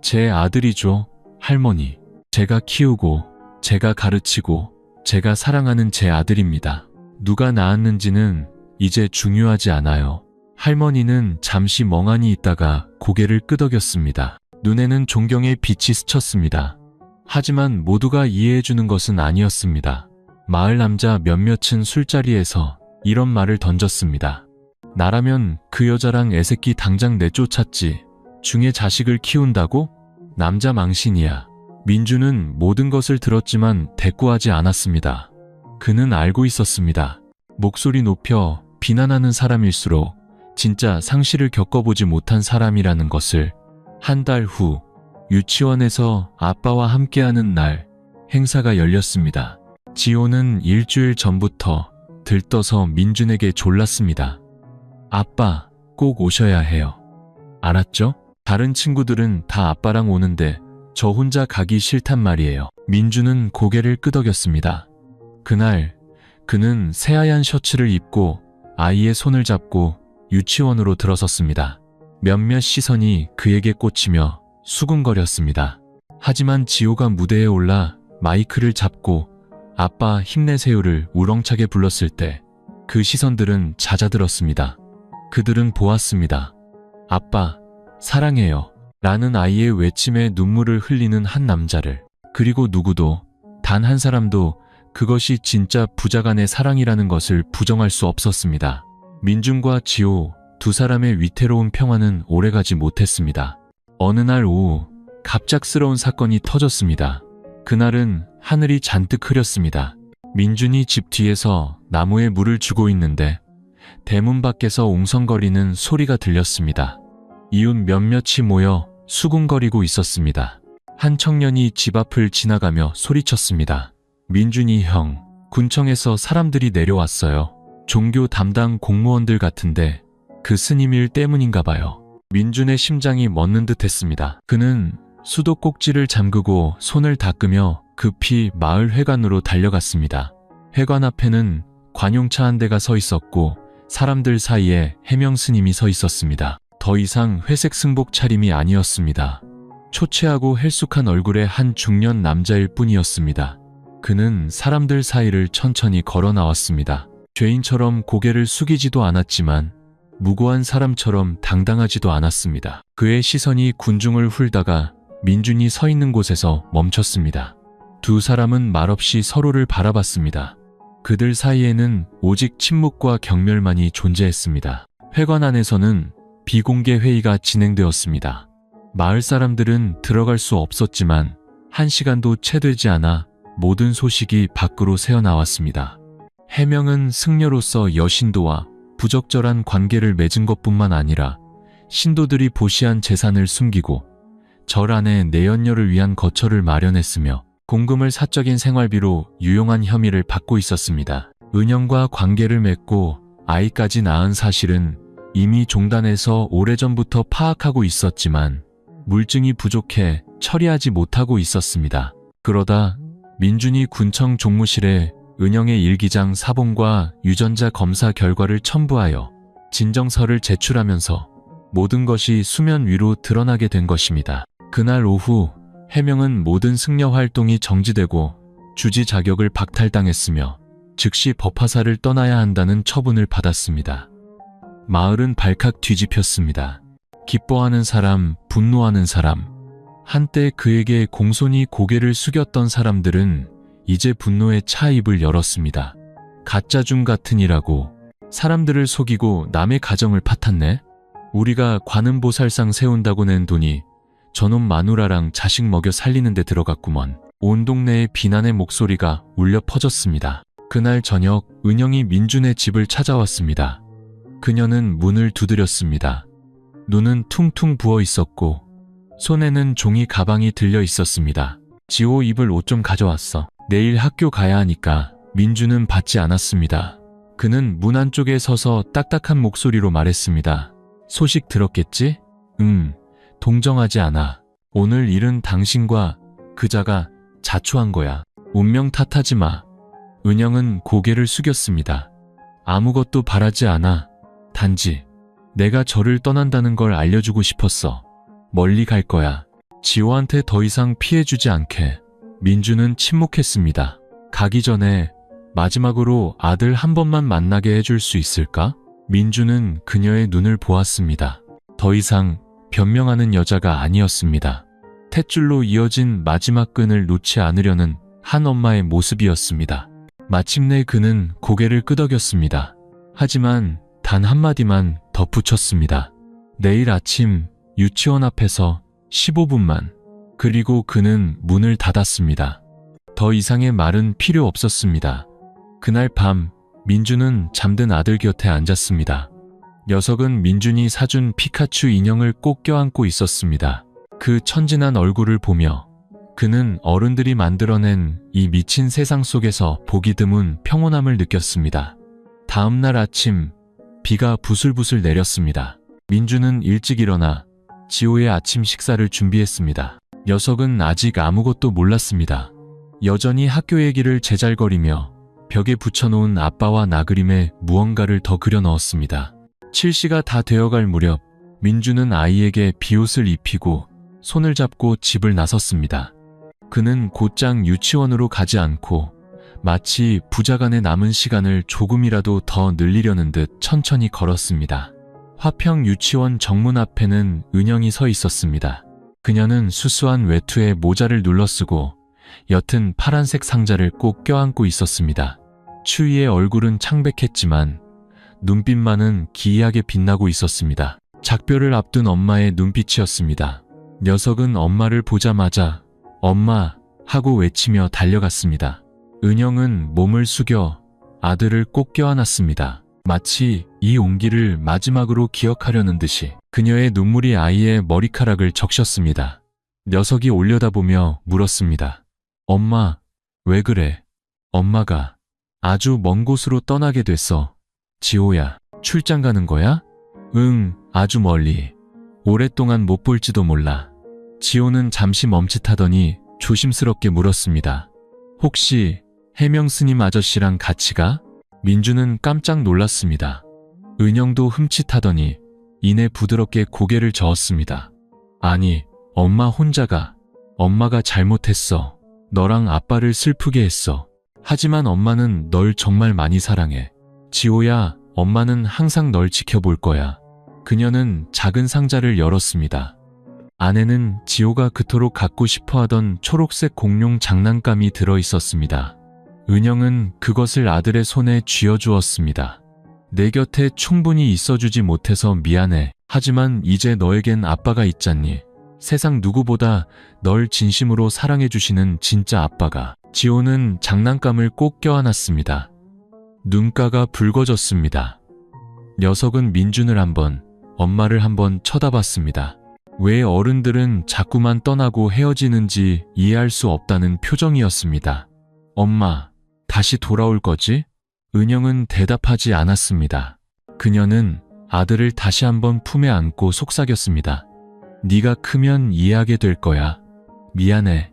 제 아들이죠, 할머니. 제가 키우고 제가 가르치고 제가 사랑하는 제 아들입니다. 누가 낳았는지는 이제 중요하지 않아요. 할머니는 잠시 멍하니 있다가 고개를 끄덕였습니다. 눈에는 존경의 빛이 스쳤습니다. 하지만 모두가 이해해주는 것은 아니었습니다. 마을 남자 몇몇은 술자리에서 이런 말을 던졌습니다. 나라면 그 여자랑 애새끼 당장 내쫓았지. 중에 자식을 키운다고? 남자 망신이야. 민준은 모든 것을 들었지만 대꾸하지 않았습니다. 그는 알고 있었습니다. 목소리 높여 비난하는 사람일수록 진짜 상실을 겪어보지 못한 사람이라는 것을. 한 달 후 유치원에서 아빠와 함께하는 날 행사가 열렸습니다. 지호는 일주일 전부터 들떠서 민준에게 졸랐습니다. 아빠, 꼭 오셔야 해요. 알았죠? 다른 친구들은 다 아빠랑 오는데 저 혼자 가기 싫단 말이에요. 민준은 고개를 끄덕였습니다. 그날 그는 새하얀 셔츠를 입고 아이의 손을 잡고 유치원으로 들어섰습니다. 몇몇 시선이 그에게 꽂히며 수군거렸습니다. 하지만 지호가 무대에 올라 마이크를 잡고 아빠 힘내세요를 우렁차게 불렀을 때 그 시선들은 잦아들었습니다. 그들은 보았습니다. 아빠, 사랑해요. 라는 아이의 외침에 눈물을 흘리는 한 남자를. 그리고 누구도, 단 한 사람도 그것이 진짜 부자간의 사랑이라는 것을 부정할 수 없었습니다. 민준과 지호 두 사람의 위태로운 평화는 오래가지 못했습니다. 어느 날 오후 갑작스러운 사건이 터졌습니다. 그날은 하늘이 잔뜩 흐렸습니다. 민준이 집 뒤에서 나무에 물을 주고 있는데 대문 밖에서 웅성거리는 소리가 들렸습니다. 이웃 몇몇이 모여 수군거리고 있었습니다. 한 청년이 집 앞을 지나가며 소리쳤습니다. 민준이 형, 군청에서 사람들이 내려왔어요. 종교 담당 공무원들 같은데 그 스님 일 때문인가 봐요. 민준의 심장이 멎는 듯 했습니다. 그는 수도꼭지를 잠그고 손을 닦으며 급히 마을 회관으로 달려갔습니다. 회관 앞에는 관용차 한 대가 서 있었고 사람들 사이에 해명 스님이 서 있었습니다. 더 이상 회색 승복 차림이 아니었습니다. 초췌하고 헬쑥한 얼굴의 한 중년 남자일 뿐이었습니다. 그는 사람들 사이를 천천히 걸어 나왔습니다. 죄인처럼 고개를 숙이지도 않았지만 무고한 사람처럼 당당하지도 않았습니다. 그의 시선이 군중을 훑다가 민준이 서 있는 곳에서 멈췄습니다. 두 사람은 말없이 서로를 바라봤습니다. 그들 사이에는 오직 침묵과 경멸만이 존재했습니다. 회관 안에서는 비공개 회의가 진행되었습니다. 마을 사람들은 들어갈 수 없었지만 1시간도 채 되지 않아 모든 소식이 밖으로 새어나왔습니다. 해명은 승려로서 여신도와 부적절한 관계를 맺은 것뿐만 아니라 신도들이 보시한 재산을 숨기고 절 안에 내연녀를 위한 거처를 마련했으며 공금을 사적인 생활비로 유용한 혐의를 받고 있었습니다. 은영과 관계를 맺고 아이까지 낳은 사실은 이미 종단에서 오래전부터 파악하고 있었지만 물증이 부족해 처리하지 못하고 있었습니다. 그러다 민준이 군청 종무실에 은영의 일기장 사본과 유전자 검사 결과를 첨부하여 진정서를 제출하면서 모든 것이 수면 위로 드러나게 된 것입니다. 그날 오후 해명은 모든 승려 활동이 정지되고 주지 자격을 박탈당했으며 즉시 법화사를 떠나야 한다는 처분을 받았습니다. 마을은 발칵 뒤집혔습니다. 기뻐하는 사람, 분노하는 사람, 한때 그에게 공손히 고개를 숙였던 사람들은 이제 분노에 차 입을 열었습니다. 가짜중 같으니라고 사람들을 속이고 남의 가정을 파탄내? 우리가 관음보살상 세운다고 낸 돈이 저놈 마누라랑 자식 먹여 살리는 데 들어갔구먼. 온 동네에 비난의 목소리가 울려 퍼졌습니다. 그날 저녁 은영이 민준의 집을 찾아왔습니다. 그녀는 문을 두드렸습니다. 눈은 퉁퉁 부어 있었고 손에는 종이 가방이 들려 있었습니다. 지호 입을 옷 좀 가져왔어. 내일 학교 가야 하니까. 민준은 받지 않았습니다. 그는 문 안쪽에 서서 딱딱한 목소리로 말했습니다. 소식 들었겠지? 동정하지 않아. 오늘 일은 당신과 그자가 자초한 거야. 운명 탓하지 마. 은영은 고개를 숙였습니다. 아무것도 바라지 않아. 단지 내가 저를 떠난다는 걸 알려주고 싶었어. 멀리 갈 거야. 지호한테 더 이상 피해주지 않게. 민준은 침묵했습니다. 가기 전에 마지막으로 아들 한 번만 만나게 해줄 수 있을까? 민준은 그녀의 눈을 보았습니다. 더 이상 변명하는 여자가 아니었습니다. 탯줄로 이어진 마지막 끈을 놓지 않으려는 한 엄마의 모습이었습니다. 마침내 그는 고개를 끄덕였습니다. 하지만 단 한마디만 덧붙였습니다. 내일 아침 유치원 앞에서 15분만. 그리고 그는 문을 닫았습니다. 더 이상의 말은 필요 없었습니다. 그날 밤 민준은 잠든 아들 곁에 앉았습니다. 녀석은 민준이 사준 피카츄 인형을 꼭 껴안고 있었습니다. 그 천진한 얼굴을 보며 그는 어른들이 만들어낸 이 미친 세상 속에서 보기 드문 평온함을 느꼈습니다. 다음 날 아침 비가 부슬부슬 내렸습니다. 민준은 일찍 일어나 지호의 아침 식사를 준비했습니다. 녀석은 아직 아무것도 몰랐습니다. 여전히 학교 얘기를 제잘거리며 벽에 붙여놓은 아빠와 나 그림에 무언가를 더 그려 넣었습니다. 7시가 다 되어갈 무렵 민준은 아이에게 비옷을 입히고 손을 잡고 집을 나섰습니다. 그는 곧장 유치원으로 가지 않고 마치 부자간의 남은 시간을 조금이라도 더 늘리려는 듯 천천히 걸었습니다. 화평 유치원 정문 앞에는 은영이 서 있었습니다. 그녀는 수수한 외투에 모자를 눌러쓰고 옅은 파란색 상자를 꼭 껴안고 있었습니다. 추위의 얼굴은 창백했지만 눈빛만은 기이하게 빛나고 있었습니다. 작별을 앞둔 엄마의 눈빛이었습니다. 녀석은 엄마를 보자마자 엄마 하고 외치며 달려갔습니다. 은영은 몸을 숙여 아들을 꼭 껴안았습니다. 마치 이 온기를 마지막으로 기억하려는 듯이 그녀의 눈물이 아이의 머리카락을 적셨습니다. 녀석이 올려다보며 물었습니다. 엄마, 왜 그래? 엄마가 아주 먼 곳으로 떠나게 됐어. 지호야, 출장 가는 거야? 응, 아주 멀리. 오랫동안 못 볼지도 몰라. 지호는 잠시 멈칫하더니 조심스럽게 물었습니다. 혹시 해명 스님 아저씨랑 같이 가? 민준은 깜짝 놀랐습니다. 은영도 흠칫하더니 이내 부드럽게 고개를 저었습니다. 아니, 엄마 혼자가. 엄마가 잘못했어. 너랑 아빠를 슬프게 했어. 하지만 엄마는 널 정말 많이 사랑해. 지호야, 엄마는 항상 널 지켜볼 거야. 그녀는 작은 상자를 열었습니다. 안에는 지호가 그토록 갖고 싶어 하던 초록색 공룡 장난감이 들어 있었습니다. 은영은 그것을 아들의 손에 쥐어주었습니다. 내 곁에 충분히 있어주지 못해서 미안해. 하지만 이제 너에겐 아빠가 있잖니. 세상 누구보다 널 진심으로 사랑해주시는 진짜 아빠가. 지호는 장난감을 꼭 껴안았습니다. 눈가가 붉어졌습니다. 녀석은 민준을 한번, 엄마를 한번 쳐다봤습니다. 왜 어른들은 자꾸만 떠나고 헤어지는지 이해할 수 없다는 표정이었습니다. 엄마, 다시 돌아올 거지? 은영은 대답하지 않았습니다. 그녀는 아들을 다시 한번 품에 안고 속삭였습니다. 네가 크면 이해하게 될 거야. 미안해.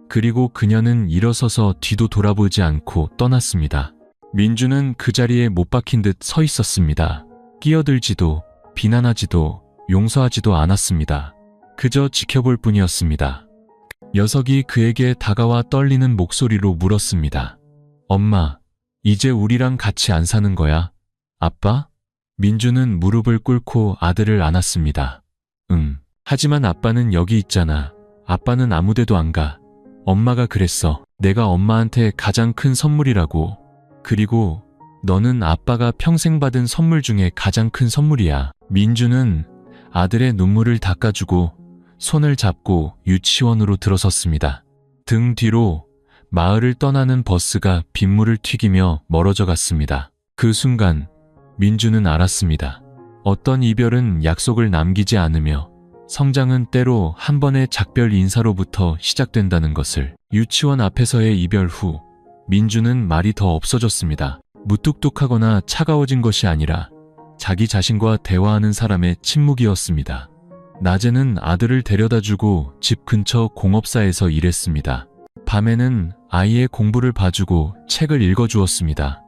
그리고 그녀는 일어서서 뒤도 돌아보지 않고 떠났습니다. 민주는 그 자리에 못 박힌 듯 서 있었습니다. 끼어들지도 비난하지도 용서하지도 않았습니다. 그저 지켜볼 뿐이었습니다. 녀석이 그에게 다가와 떨리는 목소리로 물었습니다. 엄마, 이제 우리랑 같이 안 사는 거야? 아빠? 민주는 무릎을 꿇고 아들을 안았습니다. 응. 하지만 아빠는 여기 있잖아. 아빠는 아무데도 안 가. 엄마가 그랬어. 내가 엄마한테 가장 큰 선물이라고. 그리고 너는 아빠가 평생 받은 선물 중에 가장 큰 선물이야. 민주는 아들의 눈물을 닦아주고 손을 잡고 유치원으로 들어섰습니다. 등 뒤로 마을을 떠나는 버스가 빗물을 튀기며 멀어져 갔습니다. 그 순간 민주는 알았습니다. 어떤 이별은 약속을 남기지 않으며 성장은 때로 한 번의 작별 인사로부터 시작된다는 것을. 유치원 앞에서의 이별 후 민주는 말이 더 없어졌습니다. 무뚝뚝하거나 차가워진 것이 아니라 자기 자신과 대화하는 사람의 침묵이었습니다. 낮에는 아들을 데려다주고 집 근처 공업사에서 일했습니다. 밤에는 아이의 공부를 봐주고 책을 읽어주었습니다.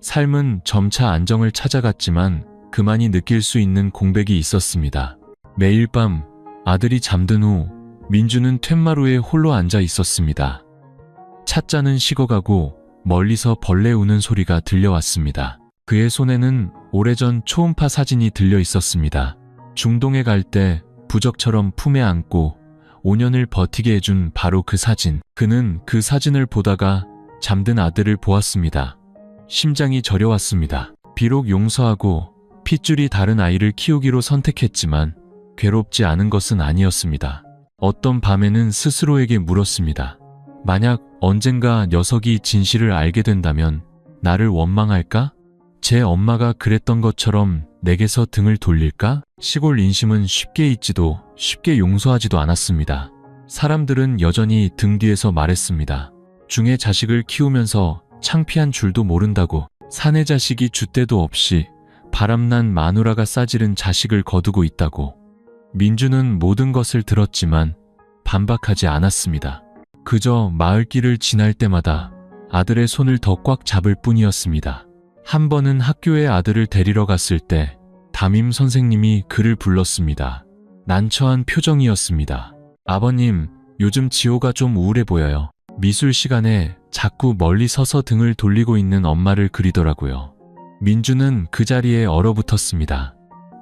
삶은 점차 안정을 찾아갔지만 그만이 느낄 수 있는 공백이 있었습니다. 매일 밤 아들이 잠든 후 민주는 툇마루에 홀로 앉아 있었습니다. 찻잔은 식어가고 멀리서 벌레 우는 소리가 들려왔습니다. 그의 손에는 오래전 초음파 사진이 들려 있었습니다. 중동에 갈 때 부적처럼 품에 안고 5년을 버티게 해준 바로 그 사진. 그는 그 사진을 보다가 잠든 아들을 보았습니다. 심장이 저려왔습니다. 비록 용서하고 핏줄이 다른 아이를 키우기로 선택했지만 괴롭지 않은 것은 아니었습니다. 어떤 밤에는 스스로에게 물었습니다. 만약 언젠가 녀석이 진실을 알게 된다면 나를 원망할까? 제 엄마가 그랬던 것처럼 내게서 등을 돌릴까? 시골 인심은 쉽게 잊지도 쉽게 용서하지도 않았습니다. 사람들은 여전히 등 뒤에서 말했습니다. 중에 자식을 키우면서 창피한 줄도 모른다고. 사내 자식이 줏대도 없이 바람난 마누라가 싸지른 자식을 거두고 있다고. 민주는 모든 것을 들었지만 반박하지 않았습니다. 그저 마을길을 지날 때마다 아들의 손을 더 꽉 잡을 뿐이었습니다. 한 번은 학교에 아들을 데리러 갔을 때 담임 선생님이 그를 불렀습니다. 난처한 표정이었습니다. 아버님, 요즘 지호가 좀 우울해 보여요. 미술 시간에 자꾸 멀리 서서 등을 돌리고 있는 엄마를 그리더라고요. 민주는 그 자리에 얼어붙었습니다.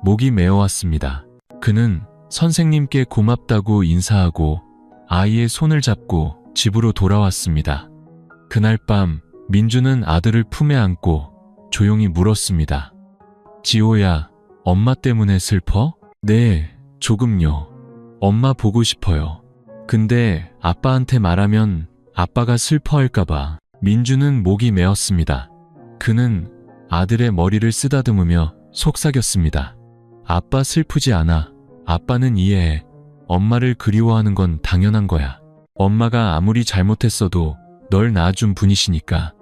목이 메어왔습니다. 그는 선생님께 고맙다고 인사하고 아이의 손을 잡고 집으로 돌아왔습니다. 그날 밤 민주는 아들을 품에 안고 조용히 물었습니다. 지호야, 엄마 때문에 슬퍼? 네, 조금요. 엄마 보고 싶어요. 근데 아빠한테 말하면 아빠가 슬퍼할까봐. 민주는 목이 메었습니다. 그는 아들의 머리를 쓰다듬으며 속삭였습니다. 아빠 슬프지 않아. 아빠는 이해해. 엄마를 그리워하는 건 당연한 거야. 엄마가 아무리 잘못했어도 널 낳아준 분이시니까.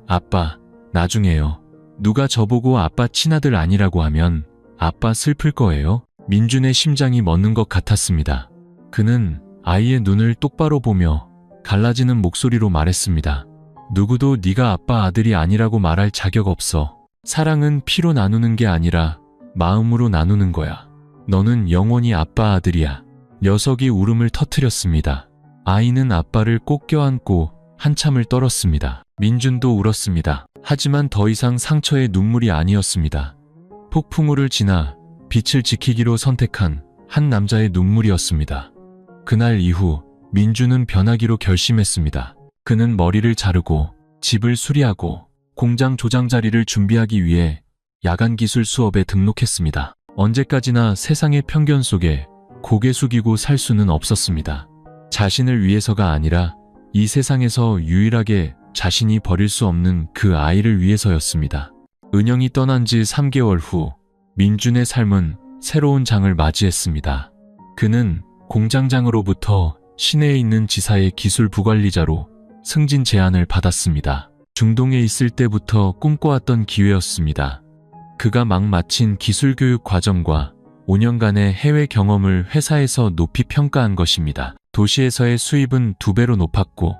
아빠, 나중에요. 누가 저보고 아빠 친아들 아니라고 하면 아빠 슬플 거예요? 민준의 심장이 멎는 것 같았습니다. 그는 아이의 눈을 똑바로 보며 갈라지는 목소리로 말했습니다. 누구도 네가 아빠 아들이 아니라고 말할 자격 없어. 사랑은 피로 나누는 게 아니라 마음으로 나누는 거야. 너는 영원히 아빠 아들이야. 녀석이 울음을 터뜨렸습니다. 아이는 아빠를 꼭 껴안고 한참을 떨었습니다. 민준도 울었습니다. 하지만 더 이상 상처의 눈물이 아니었습니다. 폭풍우를 지나 빛을 지키기로 선택한 한 남자의 눈물이었습니다. 그날 이후 민준은 변하기로 결심했습니다. 그는 머리를 자르고 집을 수리하고 공장 조장 자리를 준비하기 위해 야간 기술 수업에 등록했습니다. 언제까지나 세상의 편견 속에 고개 숙이고 살 수는 없었습니다. 자신을 위해서가 아니라 이 세상에서 유일하게 자신이 버릴 수 없는 그 아이를 위해서였습니다. 은영이 떠난 지 3개월 후 민준의 삶은 새로운 장을 맞이했습니다. 그는 공장장으로부터 시내에 있는 지사의 기술 부관리자로 승진 제안을 받았습니다. 중동에 있을 때부터 꿈꿔왔던 기회였습니다. 그가 막 마친 기술교육 과정과 5년간의 해외 경험을 회사에서 높이 평가한 것입니다. 도시에서의 수입은 2배로 높았고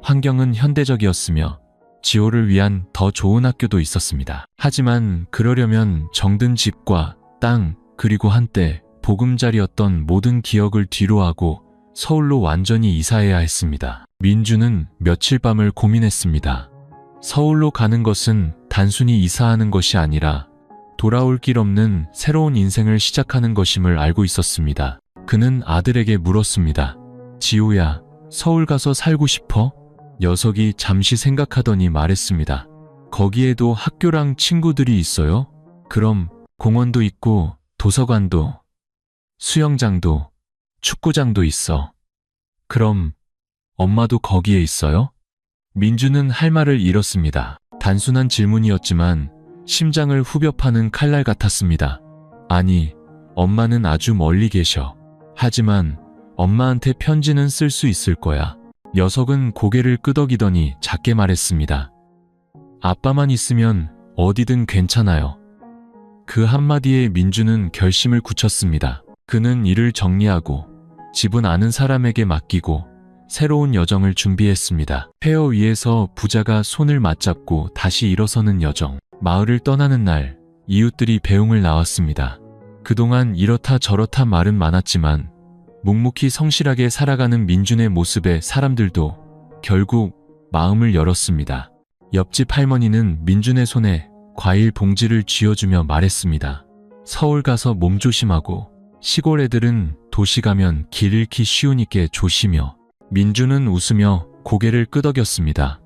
환경은 현대적이었으며 지호를 위한 더 좋은 학교도 있었습니다. 하지만 그러려면 정든 집과 땅 그리고 한때 보금자리였던 모든 기억을 뒤로하고 서울로 완전히 이사해야 했습니다. 민준은 며칠 밤을 고민했습니다. 서울로 가는 것은 단순히 이사하는 것이 아니라 돌아올 길 없는 새로운 인생을 시작하는 것임을 알고 있었습니다. 그는 아들에게 물었습니다. 지호야, 서울 가서 살고 싶어? 녀석이 잠시 생각하더니 말했습니다. 거기에도 학교랑 친구들이 있어요? 그럼 공원도 있고 도서관도, 수영장도, 축구장도 있어. 그럼 엄마도 거기에 있어요? 민준은 할 말을 잃었습니다. 단순한 질문이었지만 심장을 후벼 파는 칼날 같았습니다. 아니, 엄마는 아주 멀리 계셔. 하지만 엄마한테 편지는 쓸 수 있을 거야. 녀석은 고개를 끄덕이더니 작게 말했습니다. 아빠만 있으면 어디든 괜찮아요. 그 한마디에 민준은 결심을 굳혔습니다. 그는 일을 정리하고 집은 아는 사람에게 맡기고 새로운 여정을 준비했습니다. 폐허 위에서 부자가 손을 맞잡고 다시 일어서는 여정. 마을을 떠나는 날 이웃들이 배웅을 나왔습니다. 그동안 이렇다 저렇다 말은 많았지만 묵묵히 성실하게 살아가는 민준의 모습에 사람들도 결국 마음을 열었습니다. 옆집 할머니는 민준의 손에 과일 봉지를 쥐어주며 말했습니다. 서울 가서 몸 조심하고 시골 애들은 도시 가면 길 잃기 쉬우니까 조심여. 민준은 웃으며 고개를 끄덕였습니다.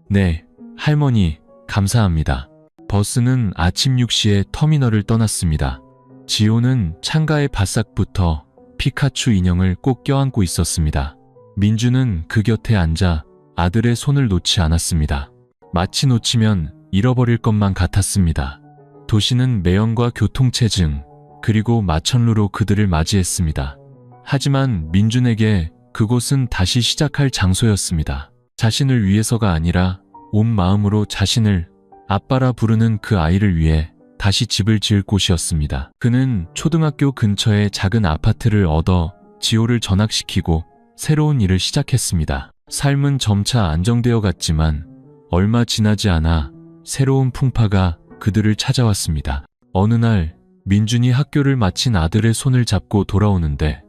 네, 할머니, 감사합니다. 버스는 아침 6시에 터미널을 떠났습니다. 지호는 창가에 바싹 붙어 피카츄 인형을 꼭 껴안고 있었습니다. 민준은 그 곁에 앉아 아들의 손을 놓지 않았습니다. 마치 놓치면 잃어버릴 것만 같았습니다. 도시는 매연과 교통체증, 그리고 마천루로 그들을 맞이했습니다. 하지만 민준에게 그곳은 다시 시작할 장소였습니다. 자신을 위해서가 아니라 온 마음으로 자신을 아빠라 부르는 그 아이를 위해 다시 집을 지을 곳이었습니다. 그는 초등학교 근처에 작은 아파트를 얻어 지호를 전학시키고 새로운 일을 시작했습니다. 삶은 점차 안정되어 갔지만 얼마 지나지 않아 새로운 풍파가 그들을 찾아왔습니다. 어느 날 민준이 학교를 마친 아들의 손을 잡고 돌아오는데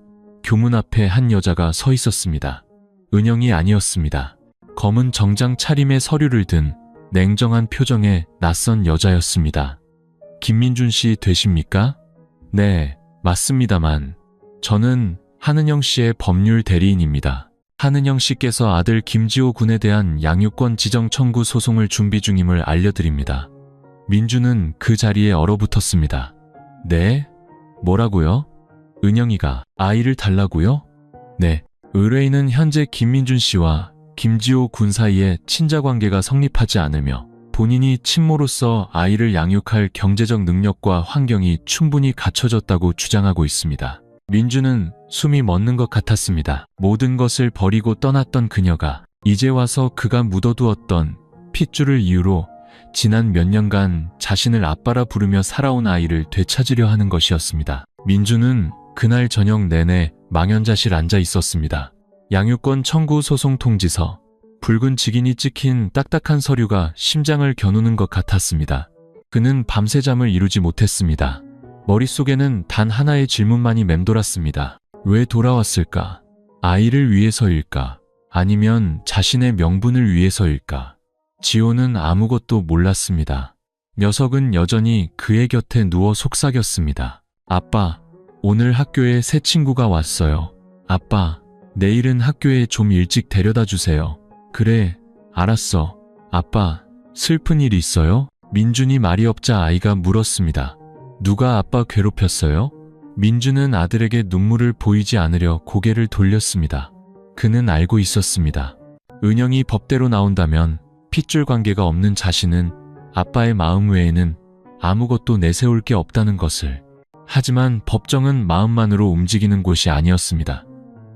교문 앞에 한 여자가 서 있었습니다. 은영이 아니었습니다. 검은 정장 차림의 서류를 든 냉정한 표정의 낯선 여자였습니다. 김민준 씨 되십니까? 네, 맞습니다만 저는 한은영 씨의 법률 대리인입니다. 한은영 씨께서 아들 김지호 군에 대한 양육권 지정 청구 소송을 준비 중임을 알려드립니다. 민준은 그 자리에 얼어붙었습니다. 네? 뭐라고요? 은영이가 아이를 달라고요? 네. 의뢰인은 현재 김민준 씨와 김지호 군 사이에 친자관계가 성립하지 않으며 본인이 친모로서 아이를 양육할 경제적 능력과 환경이 충분히 갖춰졌다고 주장하고 있습니다. 민준은 숨이 멎는 것 같았습니다. 모든 것을 버리고 떠났던 그녀가 이제 와서 그가 묻어두었던 핏줄을 이유로 지난 몇 년간 자신을 아빠라 부르며 살아온 아이를 되찾으려 하는 것이었습니다. 민준은 그날 저녁 내내 망연자실 앉아 있었습니다. 양육권 청구 소송 통지서, 붉은 직인이 찍힌 딱딱한 서류가 심장을 겨누는 것 같았습니다. 그는 밤새 잠을 이루지 못했습니다. 머릿속에는 단 하나의 질문만이 맴돌았습니다. 왜 돌아왔을까? 아이를 위해서일까? 아니면 자신의 명분을 위해서일까? 지호는 아무것도 몰랐습니다. 녀석은 여전히 그의 곁에 누워 속삭였습니다. 아빠, 오늘 학교에 새 친구가 왔어요. 아빠, 내일은 학교에 좀 일찍 데려다 주세요. 그래, 알았어. 아빠, 슬픈 일 있어요? 민준이 말이 없자 아이가 물었습니다. 누가 아빠 괴롭혔어요? 민준은 아들에게 눈물을 보이지 않으려 고개를 돌렸습니다. 그는 알고 있었습니다. 은영이 법대로 나온다면 핏줄 관계가 없는 자신은 아빠의 마음 외에는 아무것도 내세울 게 없다는 것을. 하지만 법정은 마음만으로 움직이는 곳이 아니었습니다.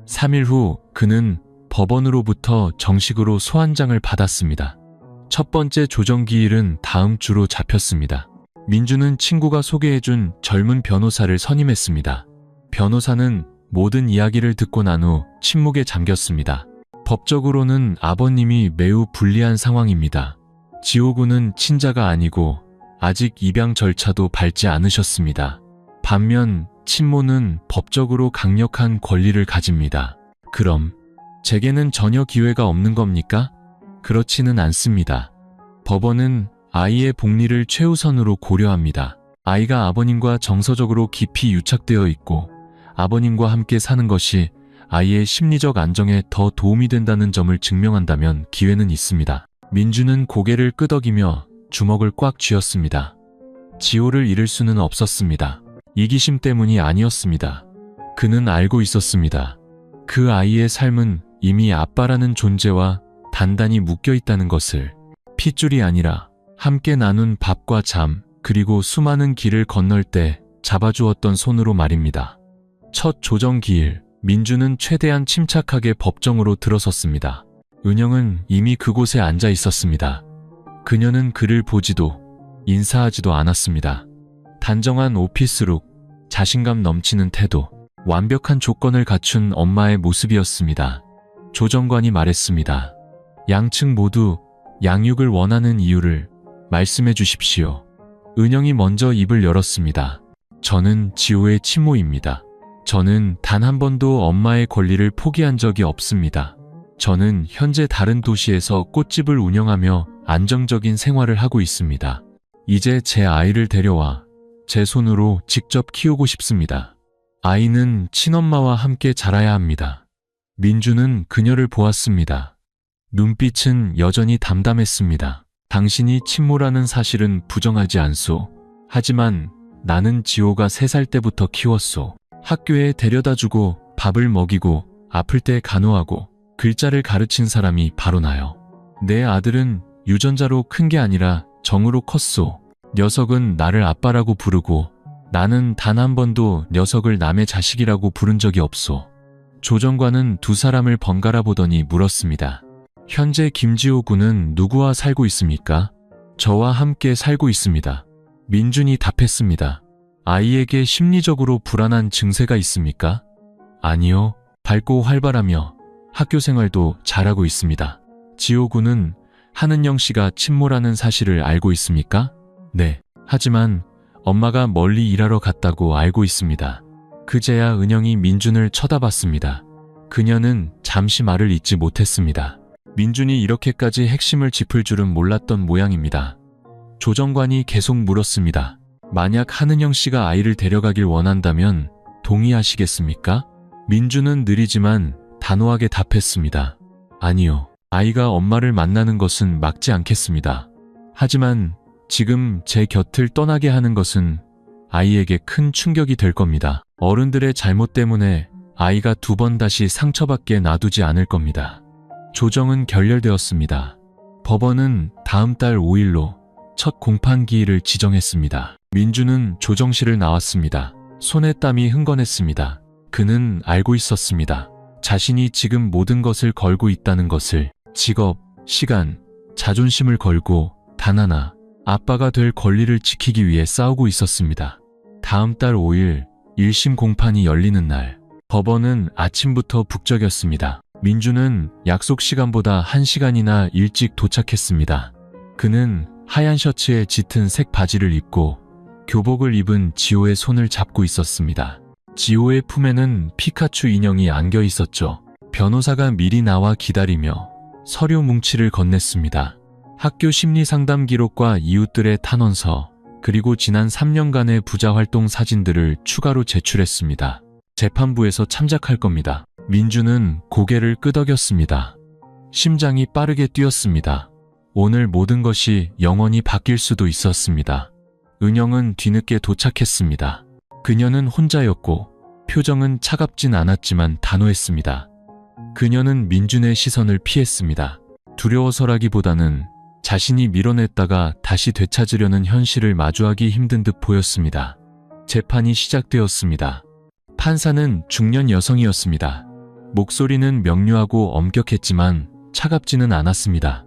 3일 후 그는 법원으로부터 정식으로 소환장을 받았습니다. 첫 번째 조정기일은 다음 주로 잡혔습니다. 민주는 친구가 소개해준 젊은 변호사를 선임했습니다. 변호사는 모든 이야기를 듣고 난 후 침묵에 잠겼습니다. 법적으로는 아버님이 매우 불리한 상황입니다. 지호군은 친자가 아니고 아직 입양 절차도 밟지 않으셨습니다. 반면 친모는 법적으로 강력한 권리를 가집니다. 그럼 제게는 전혀 기회가 없는 겁니까? 그렇지는 않습니다. 법원은 아이의 복리를 최우선으로 고려합니다. 아이가 아버님과 정서적으로 깊이 유착되어 있고 아버님과 함께 사는 것이 아이의 심리적 안정에 더 도움이 된다는 점을 증명한다면 기회는 있습니다. 민주는 고개를 끄덕이며 주먹을 꽉 쥐었습니다. 지호를 잃을 수는 없었습니다. 이기심 때문이 아니었습니다. 그는 알고 있었습니다. 그 아이의 삶은 이미 아빠라는 존재와 단단히 묶여 있다는 것을. 핏줄이 아니라 함께 나눈 밥과 잠, 그리고 수많은 길을 건널 때 잡아주었던 손으로 말입니다. 첫 조정기일, 민주는 최대한 침착하게 법정으로 들어섰습니다. 은영은 이미 그곳에 앉아 있었습니다. 그녀는 그를 보지도 인사하지도 않았습니다. 단정한 오피스룩, 자신감 넘치는 태도, 완벽한 조건을 갖춘 엄마의 모습이었습니다. 조정관이 말했습니다. 양측 모두 양육을 원하는 이유를 말씀해 주십시오. 은영이 먼저 입을 열었습니다. 저는 지호의 친모입니다. 저는 단 한 번도 엄마의 권리를 포기한 적이 없습니다. 저는 현재 다른 도시에서 꽃집을 운영하며 안정적인 생활을 하고 있습니다. 이제 제 아이를 데려와 제 손으로 직접 키우고 싶습니다. 아이는 친엄마와 함께 자라야 합니다. 민주는 그녀를 보았습니다. 눈빛은 여전히 담담했습니다. 당신이 친모라는 사실은 부정하지 않소. 하지만 나는 지호가 3살 때부터 키웠소. 학교에 데려다주고 밥을 먹이고 아플 때 간호하고 글자를 가르친 사람이 바로 나요. 내 아들은 유전자로 큰 게 아니라 정으로 컸소. 녀석은 나를 아빠라고 부르고 나는 단 한 번도 녀석을 남의 자식이라고 부른 적이 없소. 조정관은 두 사람을 번갈아 보더니 물었습니다. 현재 김지호 군은 누구와 살고 있습니까? 저와 함께 살고 있습니다. 민준이 답했습니다. 아이에게 심리적으로 불안한 증세가 있습니까? 아니요. 밝고 활발하며 학교 생활도 잘하고 있습니다. 지호 군은 한은영 씨가 친모라는 사실을 알고 있습니까? 네. 하지만 엄마가 멀리 일하러 갔다고 알고 있습니다. 그제야 은영이 민준을 쳐다봤습니다. 그녀는 잠시 말을 잇지 못했습니다. 민준이 이렇게까지 핵심을 짚을 줄은 몰랐던 모양입니다. 조정관이 계속 물었습니다. 만약 한은영 씨가 아이를 데려가길 원한다면 동의하시겠습니까? 민준은 느리지만 단호하게 답했습니다. 아니요. 아이가 엄마를 만나는 것은 막지 않겠습니다. 하지만 지금 제 곁을 떠나게 하는 것은 아이에게 큰 충격이 될 겁니다. 어른들의 잘못 때문에 아이가 2번 다시 상처받게 놔두지 않을 겁니다. 조정은 결렬되었습니다. 법원은 다음 달 5일로 첫 공판기일을 지정했습니다. 민주는 조정실을 나왔습니다. 손에 땀이 흥건했습니다. 그는 알고 있었습니다. 자신이 지금 모든 것을 걸고 있다는 것을. 직업, 시간, 자존심을 걸고 단 하나, 아빠가 될 권리를 지키기 위해 싸우고 있었습니다. 다음 달 5일 1심 공판이 열리는 날, 법원은 아침부터 북적였습니다. 민주는 약속 시간보다 1시간이나 일찍 도착했습니다. 그는 하얀 셔츠에 짙은 색 바지를 입고 교복을 입은 지호의 손을 잡고 있었습니다. 지호의 품에는 피카츄 인형이 안겨 있었죠. 변호사가 미리 나와 기다리며 서류 뭉치를 건넸습니다. 학교 심리상담 기록과 이웃들의 탄원서, 그리고 지난 3년간의 부자 활동 사진들을 추가로 제출했습니다. 재판부에서 참작할 겁니다. 민주는 고개를 끄덕였습니다. 심장이 빠르게 뛰었습니다. 오늘 모든 것이 영원히 바뀔 수도 있었습니다. 은영은 뒤늦게 도착했습니다. 그녀는 혼자였고 표정은 차갑진 않았지만 단호했습니다. 그녀는 민준의 시선을 피했습니다. 두려워서라기보다는 자신이 밀어냈다가 다시 되찾으려는 현실을 마주하기 힘든 듯 보였습니다. 재판이 시작되었습니다. 판사는 중년 여성이었습니다. 목소리는 명료하고 엄격했지만 차갑지는 않았습니다.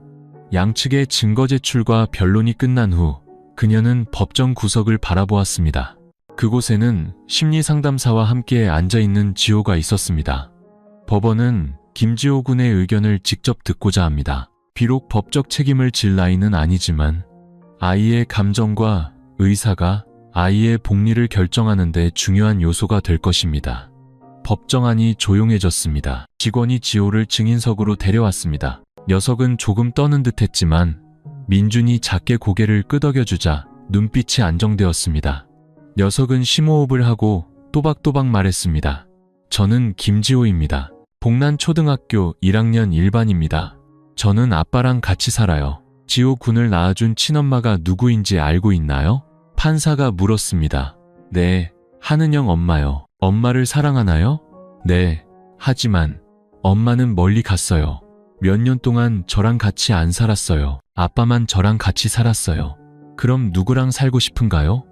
양측의 증거 제출과 변론이 끝난 후 그녀는 법정 구석을 바라보았습니다. 그곳에는 심리상담사와 함께 앉아있는 지호가 있었습니다. 법원은 김지호 군의 의견을 직접 듣고자 합니다. 비록 법적 책임을 질 나이는 아니지만 아이의 감정과 의사가 아이의 복리를 결정하는 데 중요한 요소가 될 것입니다. 법정안이 조용해졌습니다. 직원이 지호를 증인석으로 데려왔습니다. 녀석은 조금 떠는 듯했지만 민준이 작게 고개를 끄덕여주자 눈빛이 안정되었습니다. 녀석은 심호흡을 하고 또박또박 말했습니다. 저는 김지호입니다. 복난초등학교 1학년 1반입니다. 저는 아빠랑 같이 살아요. 지호 군을 낳아준 친엄마가 누구인지 알고 있나요? 판사가 물었습니다. 네, 한은영 엄마요. 엄마를 사랑하나요? 네, 하지만 엄마는 멀리 갔어요. 몇 년 동안 저랑 같이 안 살았어요. 아빠만 저랑 같이 살았어요. 그럼 누구랑 살고 싶은가요?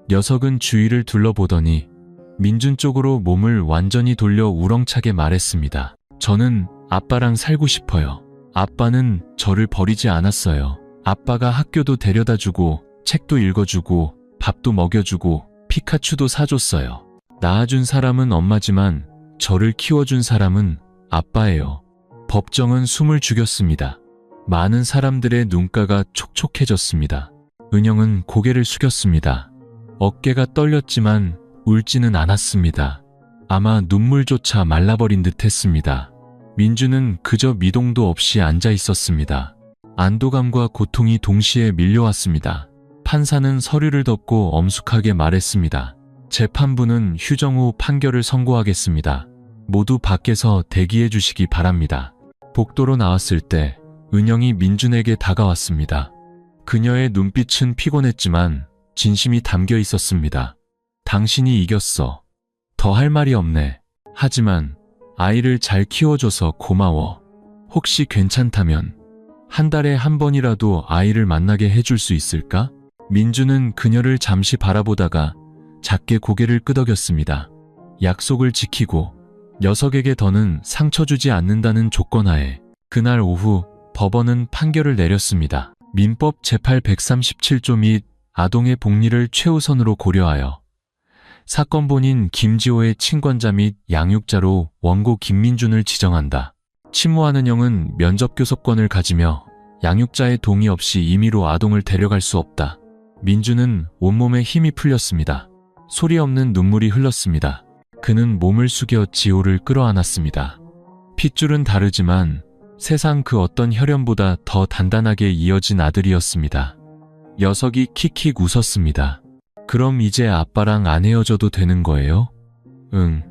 녀석은 주위를 둘러보더니 민준 쪽으로 몸을 완전히 돌려 우렁차게 말했습니다. 저는 아빠랑 살고 싶어요. 아빠는 저를 버리지 않았어요. 아빠가 학교도 데려다주고 책도 읽어주고 밥도 먹여주고 피카츄도 사줬어요. 낳아준 사람은 엄마지만 저를 키워준 사람은 아빠예요. 법정은 숨을 죽였습니다. 많은 사람들의 눈가가 촉촉해졌습니다. 은영은 고개를 숙였습니다. 어깨가 떨렸지만 울지는 않았습니다. 아마 눈물조차 말라버린 듯 했습니다. 민주는 그저 미동도 없이 앉아 있었습니다. 안도감과 고통이 동시에 밀려왔습니다. 판사는 서류를 덮고 엄숙하게 말했습니다. 재판부는 휴정 후 판결을 선고하겠습니다. 모두 밖에서 대기해 주시기 바랍니다. 복도로 나왔을 때 은영이 민준에게 다가왔습니다. 그녀의 눈빛은 피곤했지만 진심이 담겨 있었습니다. 당신이 이겼어. 더 할 말이 없네. 하지만 아이를 잘 키워줘서 고마워. 혹시 괜찮다면 한 달에 한 번이라도 아이를 만나게 해줄 수 있을까? 민주는 그녀를 잠시 바라보다가 작게 고개를 끄덕였습니다. 약속을 지키고 녀석에게 더는 상처 주지 않는다는 조건하에 그날 오후 법원은 판결을 내렸습니다. 민법 제8 137조 및 아동의 복리를 최우선으로 고려하여 사건 본인 김지호의 친권자 및 양육자로 원고 김민준을 지정한다. 친모하는 형은 면접교섭권을 가지며 양육자의 동의 없이 임의로 아동을 데려갈 수 없다. 민준은 온몸에 힘이 풀렸습니다. 소리 없는 눈물이 흘렀습니다. 그는 몸을 숙여 지호를 끌어안았습니다. 핏줄은 다르지만 세상 그 어떤 혈연보다 더 단단하게 이어진 아들이었습니다. 녀석이 킥킥 웃었습니다. 그럼 이제 아빠랑 안 헤어져도 되는 거예요? 응,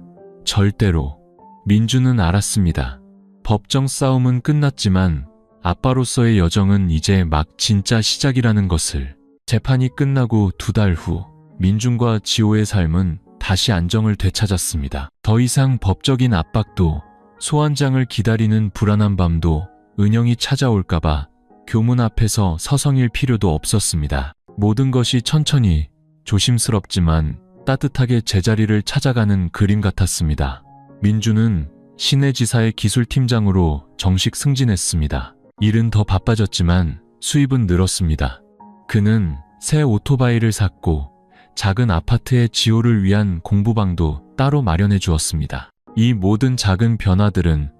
절대로. 민주는 알았습니다. 법정 싸움은 끝났지만 아빠로서의 여정은 이제 막 진짜 시작이라는 것을. 재판이 끝나고 2달 후 민준과 지호의 삶은 다시 안정을 되찾았습니다. 더 이상 법적인 압박도, 소환장을 기다리는 불안한 밤도, 은영이 찾아올까봐 교문 앞에서 서성일 필요도 없었습니다. 모든 것이 천천히, 조심스럽지만 따뜻하게 제자리를 찾아가는 그림 같았습니다. 민준은 시내지사의 기술팀장으로 정식 승진했습니다. 일은 더 바빠졌지만 수입은 늘었습니다. 그는 새 오토바이를 샀고 작은 아파트에 지호를 위한 공부방도 따로 마련해 주었습니다. 이 모든 작은 변화들은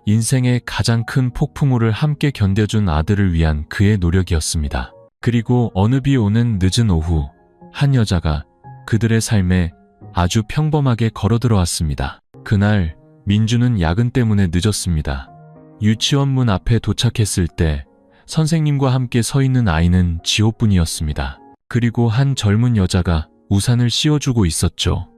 인생의 가장 큰 폭풍우를 함께 견뎌준 아들을 위한 그의 노력이었습니다. 그리고 어느 비 오는 늦은 오후 한 여자가 그들의 삶에 아주 평범하게 걸어 들어왔습니다. 그날 민주는 야근 때문에 늦었습니다. 유치원 문 앞에 도착했을 때 선생님과 함께 서 있는 아이는 지호뿐이었습니다. 그리고 한 젊은 여자가 우산을 씌워주고 있었죠.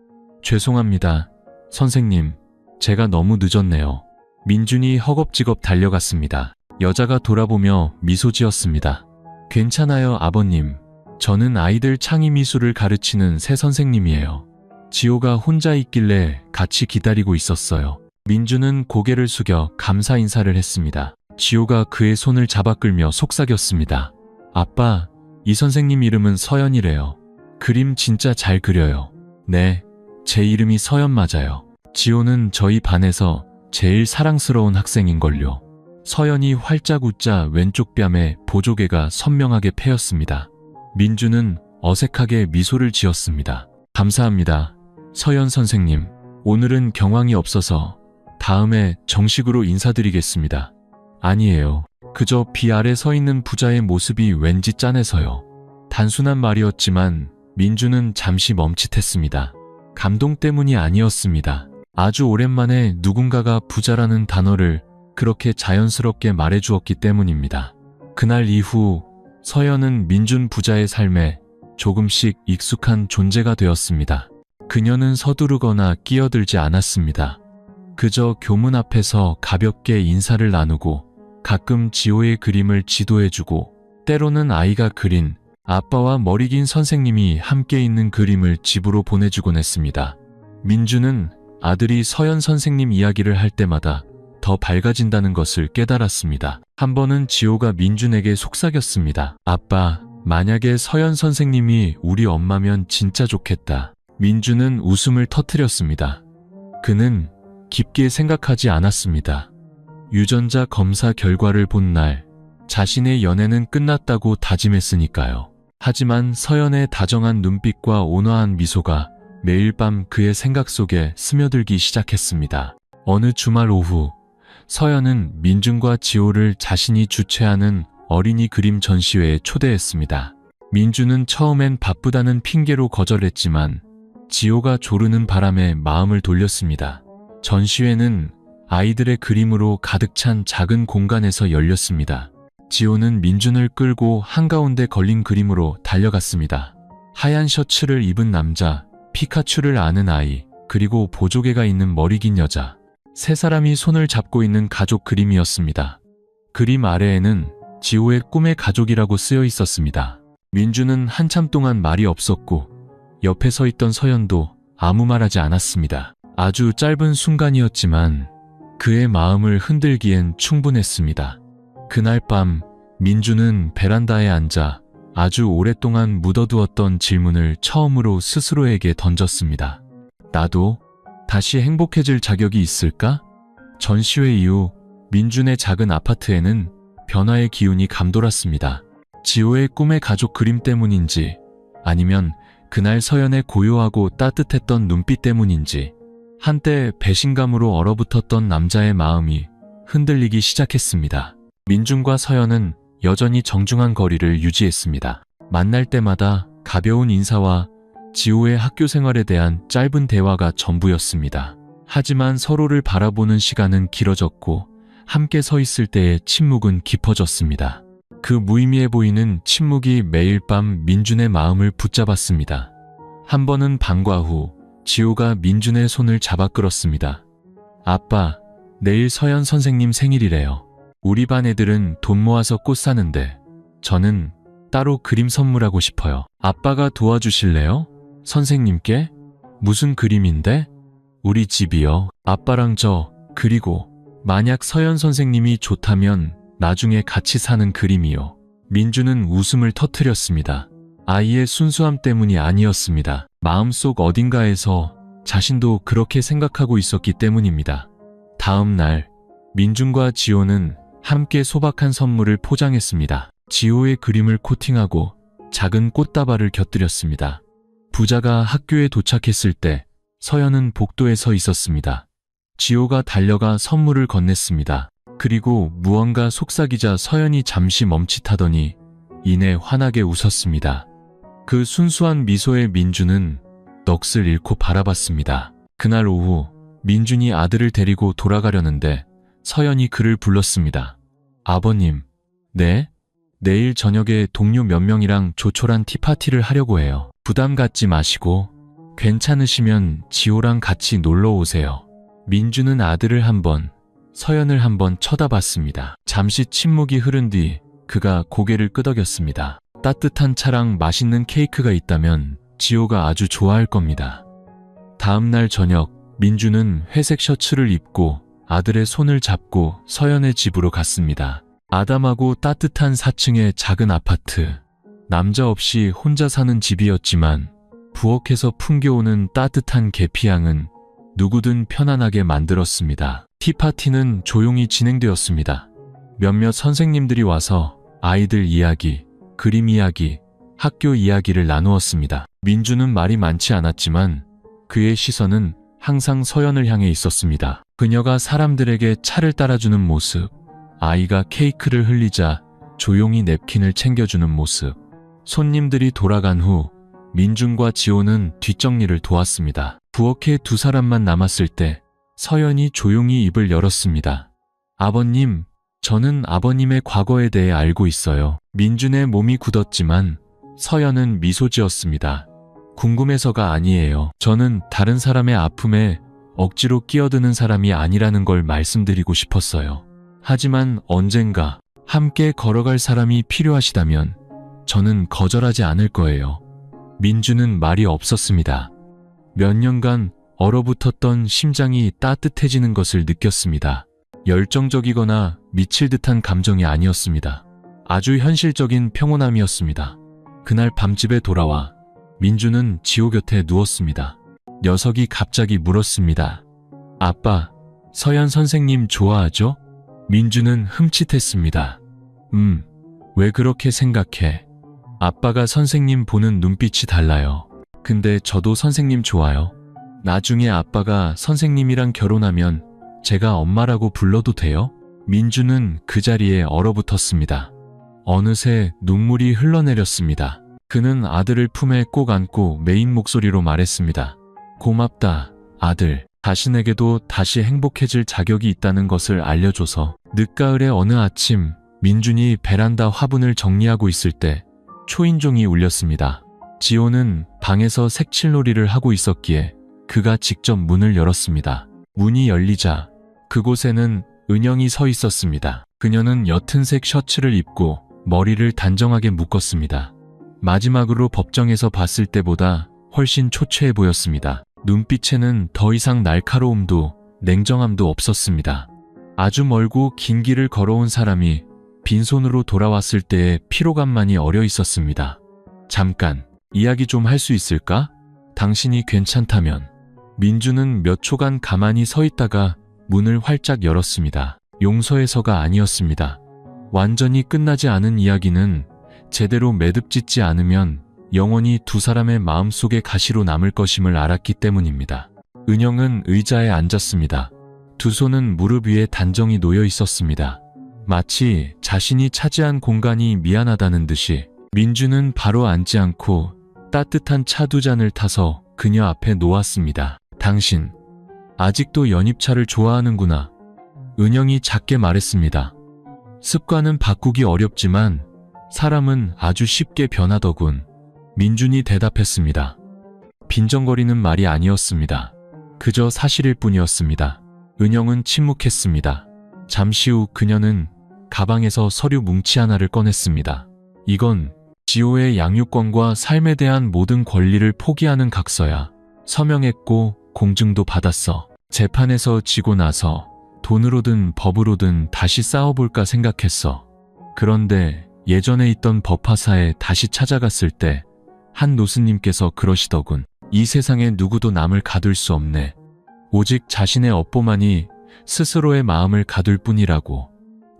죄송합니다. 선생님, 제가 너무 늦었네요. 민준이 허겁지겁 달려갔습니다. 여자가 돌아보며 미소 지었습니다. 괜찮아요, 아버님. 저는 아이들 창의 미술을 가르치는 새 선생님이에요. 지호가 혼자 있길래 같이 기다리고 있었어요. 민주는 고개를 숙여 감사 인사를 했습니다. 지호가 그의 손을 잡아 끌며 속삭였습니다. 아빠, 이 선생님 이름은 서연이래요. 그림 진짜 잘 그려요. 네, 제 이름이 서연 맞아요. 지호는 저희 반에서 제일 사랑스러운 학생인걸요. 서연이 활짝 웃자 왼쪽 뺨에 보조개가 선명하게 패였습니다. 민주는 어색하게 미소를 지었습니다. 감사합니다. 서연 선생님, 오늘은 경황이 없어서 다음에 정식으로 인사드리겠습니다. 아니에요. 그저 비 아래 서 있는 부자의 모습이 왠지 짠해서요. 단순한 말이었지만 민주는 잠시 멈칫했습니다. 감동 때문이 아니었습니다. 아주 오랜만에 누군가가 부자라는 단어를 그렇게 자연스럽게 말해주었기 때문입니다. 그날 이후 서연은 민준 부자의 삶에 조금씩 익숙한 존재가 되었습니다. 그녀는 서두르거나 끼어들지 않았습니다. 그저 교문 앞에서 가볍게 인사를 나누고 가끔 지호의 그림을 지도해주고 때로는 아이가 그린 아빠와 머리 긴 선생님이 함께 있는 그림을 집으로 보내주곤 했습니다. 민주는 아들이 서연 선생님 이야기를 할 때마다 더 밝아진다는 것을 깨달았습니다. 한 번은 지호가 민준에게 속삭였습니다. 아빠, 만약에 서연 선생님이 우리 엄마면 진짜 좋겠다. 민준은 웃음을 터뜨렸습니다. 그는 깊게 생각하지 않았습니다. 유전자 검사 결과를 본 날 자신의 연애는 끝났다고 다짐했으니까요. 하지만 서연의 다정한 눈빛과 온화한 미소가 매일 밤 그의 생각 속에 스며들기 시작했습니다. 어느 주말 오후 서연은 민준과 지호를 자신이 주최하는 어린이 그림 전시회에 초대했습니다. 민준은 처음엔 바쁘다는 핑계로 거절했지만 지호가 조르는 바람에 마음을 돌렸습니다. 전시회는 아이들의 그림으로 가득 찬 작은 공간에서 열렸습니다. 지호는 민준을 끌고 한가운데 걸린 그림으로 달려갔습니다. 하얀 셔츠를 입은 남자, 피카츄를 아는 아이, 그리고 보조개가 있는 머리 긴 여자. 세 사람이 손을 잡고 있는 가족 그림이었습니다. 그림 아래에는 지호의 꿈의 가족이라고 쓰여 있었습니다. 민준은 한참 동안 말이 없었고 옆에 서 있던 서연도 아무 말하지 않았습니다. 아주 짧은 순간이었지만 그의 마음을 흔들기엔 충분했습니다. 그날 밤 민준은 베란다에 앉아 아주 오랫동안 묻어두었던 질문을 처음으로 스스로에게 던졌습니다. 나도 다시 행복해질 자격이 있을까? 전시회 이후 민준의 작은 아파트에는 변화의 기운이 감돌았습니다. 지호의 꿈의 가족 그림 때문인지 아니면 그날 서연의 고요하고 따뜻했던 눈빛 때문인지 한때 배신감으로 얼어붙었던 남자의 마음이 흔들리기 시작했습니다. 민준과 서연은 여전히 정중한 거리를 유지했습니다. 만날 때마다 가벼운 인사와 지호의 학교 생활에 대한 짧은 대화가 전부였습니다. 하지만 서로를 바라보는 시간은 길어졌고 함께 서 있을 때의 침묵은 깊어졌습니다. 그 무의미해 보이는 침묵이 매일 밤 민준의 마음을 붙잡았습니다. 한 번은 방과 후 지호가 민준의 손을 잡아 끌었습니다. 아빠, 내일 서연 선생님 생일이래요. 우리 반 애들은 돈 모아서 꽃 사는데 저는 따로 그림 선물하고 싶어요. 아빠가 도와주실래요? 선생님께? 무슨 그림인데? 우리 집이요. 아빠랑 저, 그리고 만약 서연 선생님이 좋다면 나중에 같이 사는 그림이요. 민주는 웃음을 터뜨렸습니다. 아이의 순수함 때문이 아니었습니다. 마음속 어딘가에서 자신도 그렇게 생각하고 있었기 때문입니다. 다음 날 민준과 지호는 함께 소박한 선물을 포장했습니다. 지호의 그림을 코팅하고 작은 꽃다발을 곁들였습니다. 부자가 학교에 도착했을 때 서연은 복도에 서 있었습니다. 지호가 달려가 선물을 건넸습니다. 그리고 무언가 속삭이자 서연이 잠시 멈칫하더니 이내 환하게 웃었습니다. 그 순수한 미소의 민주는 넋을 잃고 바라봤습니다. 그날 오후 민준이 아들을 데리고 돌아가려는데 서연이 그를 불렀습니다. 아버님, 네? 내일 저녁에 동료 몇 명이랑 조촐한 티파티를 하려고 해요. 부담 갖지 마시고 괜찮으시면 지호랑 같이 놀러 오세요. 민준은 아들을 한번, 서연을 한번 쳐다봤습니다. 잠시 침묵이 흐른 뒤 그가 고개를 끄덕였습니다. 따뜻한 차랑 맛있는 케이크가 있다면 지호가 아주 좋아할 겁니다. 다음 날 저녁 민준은 회색 셔츠를 입고 아들의 손을 잡고 서연의 집으로 갔습니다. 아담하고 따뜻한 4층의 작은 아파트. 남자 없이 혼자 사는 집이었지만 부엌에서 풍겨오는 따뜻한 계피향은 누구든 편안하게 만들었습니다. 티파티는 조용히 진행되었습니다. 몇몇 선생님들이 와서 아이들 이야기, 그림 이야기, 학교 이야기를 나누었습니다. 민준은 말이 많지 않았지만 그의 시선은 항상 서연을 향해 있었습니다. 그녀가 사람들에게 차를 따라주는 모습, 아이가 케이크를 흘리자 조용히 냅킨을 챙겨주는 모습, 손님들이 돌아간 후 민준과 지호는 뒷정리를 도왔습니다. 부엌에 두 사람만 남았을 때 서연이 조용히 입을 열었습니다. 아버님, 저는 아버님의 과거에 대해 알고 있어요. 민준의 몸이 굳었지만 서연은 미소 지었습니다. 궁금해서가 아니에요. 저는 다른 사람의 아픔에 억지로 끼어드는 사람이 아니라는 걸 말씀드리고 싶었어요. 하지만 언젠가 함께 걸어갈 사람이 필요하시다면 저는 거절하지 않을 거예요. 민준은 말이 없었습니다. 몇 년간 얼어붙었던 심장이 따뜻해지는 것을 느꼈습니다. 열정적이거나 미칠 듯한 감정이 아니었습니다. 아주 현실적인 평온함이었습니다. 그날 밤 집에 돌아와 민준은 지호 곁에 누웠습니다. 녀석이 갑자기 물었습니다. 아빠, 서연 선생님 좋아하죠? 민준은 흠칫했습니다. 왜 그렇게 생각해? 아빠가 선생님 보는 눈빛이 달라요. 근데 저도 선생님 좋아요. 나중에 아빠가 선생님이랑 결혼하면 제가 엄마라고 불러도 돼요? 민준은 그 자리에 얼어붙었습니다. 어느새 눈물이 흘러내렸습니다. 그는 아들을 품에 꼭 안고 메인 목소리로 말했습니다. 고맙다, 아들. 자신에게도 다시 행복해질 자격이 있다는 것을 알려줘서. 늦가을의 어느 아침, 민준이 베란다 화분을 정리하고 있을 때 초인종이 울렸습니다. 지호는 방에서 색칠놀이를 하고 있었기에 그가 직접 문을 열었습니다. 문이 열리자 그곳에는 은영이 서 있었습니다. 그녀는 옅은색 셔츠를 입고 머리를 단정하게 묶었습니다. 마지막으로 법정에서 봤을 때보다 훨씬 초췌해 보였습니다. 눈빛에는 더 이상 날카로움도 냉정함도 없었습니다. 아주 멀고 긴 길을 걸어온 사람이 빈손으로 돌아왔을 때의 피로감만이 어려 있었습니다. 잠깐, 이야기 좀 할 수 있을까? 당신이 괜찮다면. 민준은 몇 초간 가만히 서 있다가 문을 활짝 열었습니다. 용서해서가 아니었습니다. 완전히 끝나지 않은 이야기는 제대로 매듭짓지 않으면 영원히 두 사람의 마음속에 가시로 남을 것임을 알았기 때문입니다. 은영은 의자에 앉았습니다. 두 손은 무릎 위에 단정히 놓여 있었습니다. 마치 자신이 차지한 공간이 미안하다는 듯이. 민준은 바로 앉지 않고 따뜻한 차 두 잔을 타서 그녀 앞에 놓았습니다. 당신, 아직도 연잎차를 좋아하는구나. 은영이 작게 말했습니다. 습관은 바꾸기 어렵지만 사람은 아주 쉽게 변하더군. 민준이 대답했습니다. 빈정거리는 말이 아니었습니다. 그저 사실일 뿐이었습니다. 은영은 침묵했습니다. 잠시 후 그녀는 가방에서 서류 뭉치 하나를 꺼냈습니다. 이건 지호의 양육권과 삶에 대한 모든 권리를 포기하는 각서야. 서명했고 공증도 받았어. 재판에서 지고 나서 돈으로든 법으로든 다시 싸워볼까 생각했어. 그런데 예전에 있던 법화사에 다시 찾아갔을 때 한 노스님께서 그러시더군. 이 세상에 누구도 남을 가둘 수 없네. 오직 자신의 업보만이 스스로의 마음을 가둘 뿐이라고.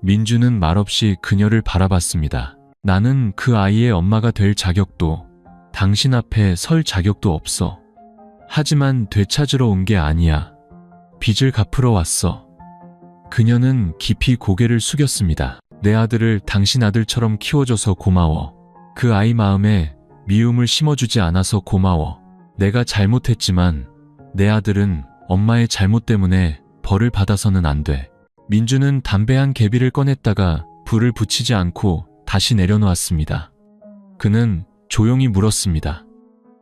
민준은 말없이 그녀를 바라봤습니다. 나는 그 아이의 엄마가 될 자격도, 당신 앞에 설 자격도 없어. 하지만 되찾으러 온 게 아니야. 빚을 갚으러 왔어. 그녀는 깊이 고개를 숙였습니다. 내 아들을 당신 아들처럼 키워줘서 고마워. 그 아이 마음에 미움을 심어주지 않아서 고마워. 내가 잘못했지만 내 아들은 엄마의 잘못 때문에 벌을 받아서는 안 돼. 민주는 담배 한 개비를 꺼냈다가 불을 붙이지 않고 다시 내려놓았습니다. 그는 조용히 물었습니다.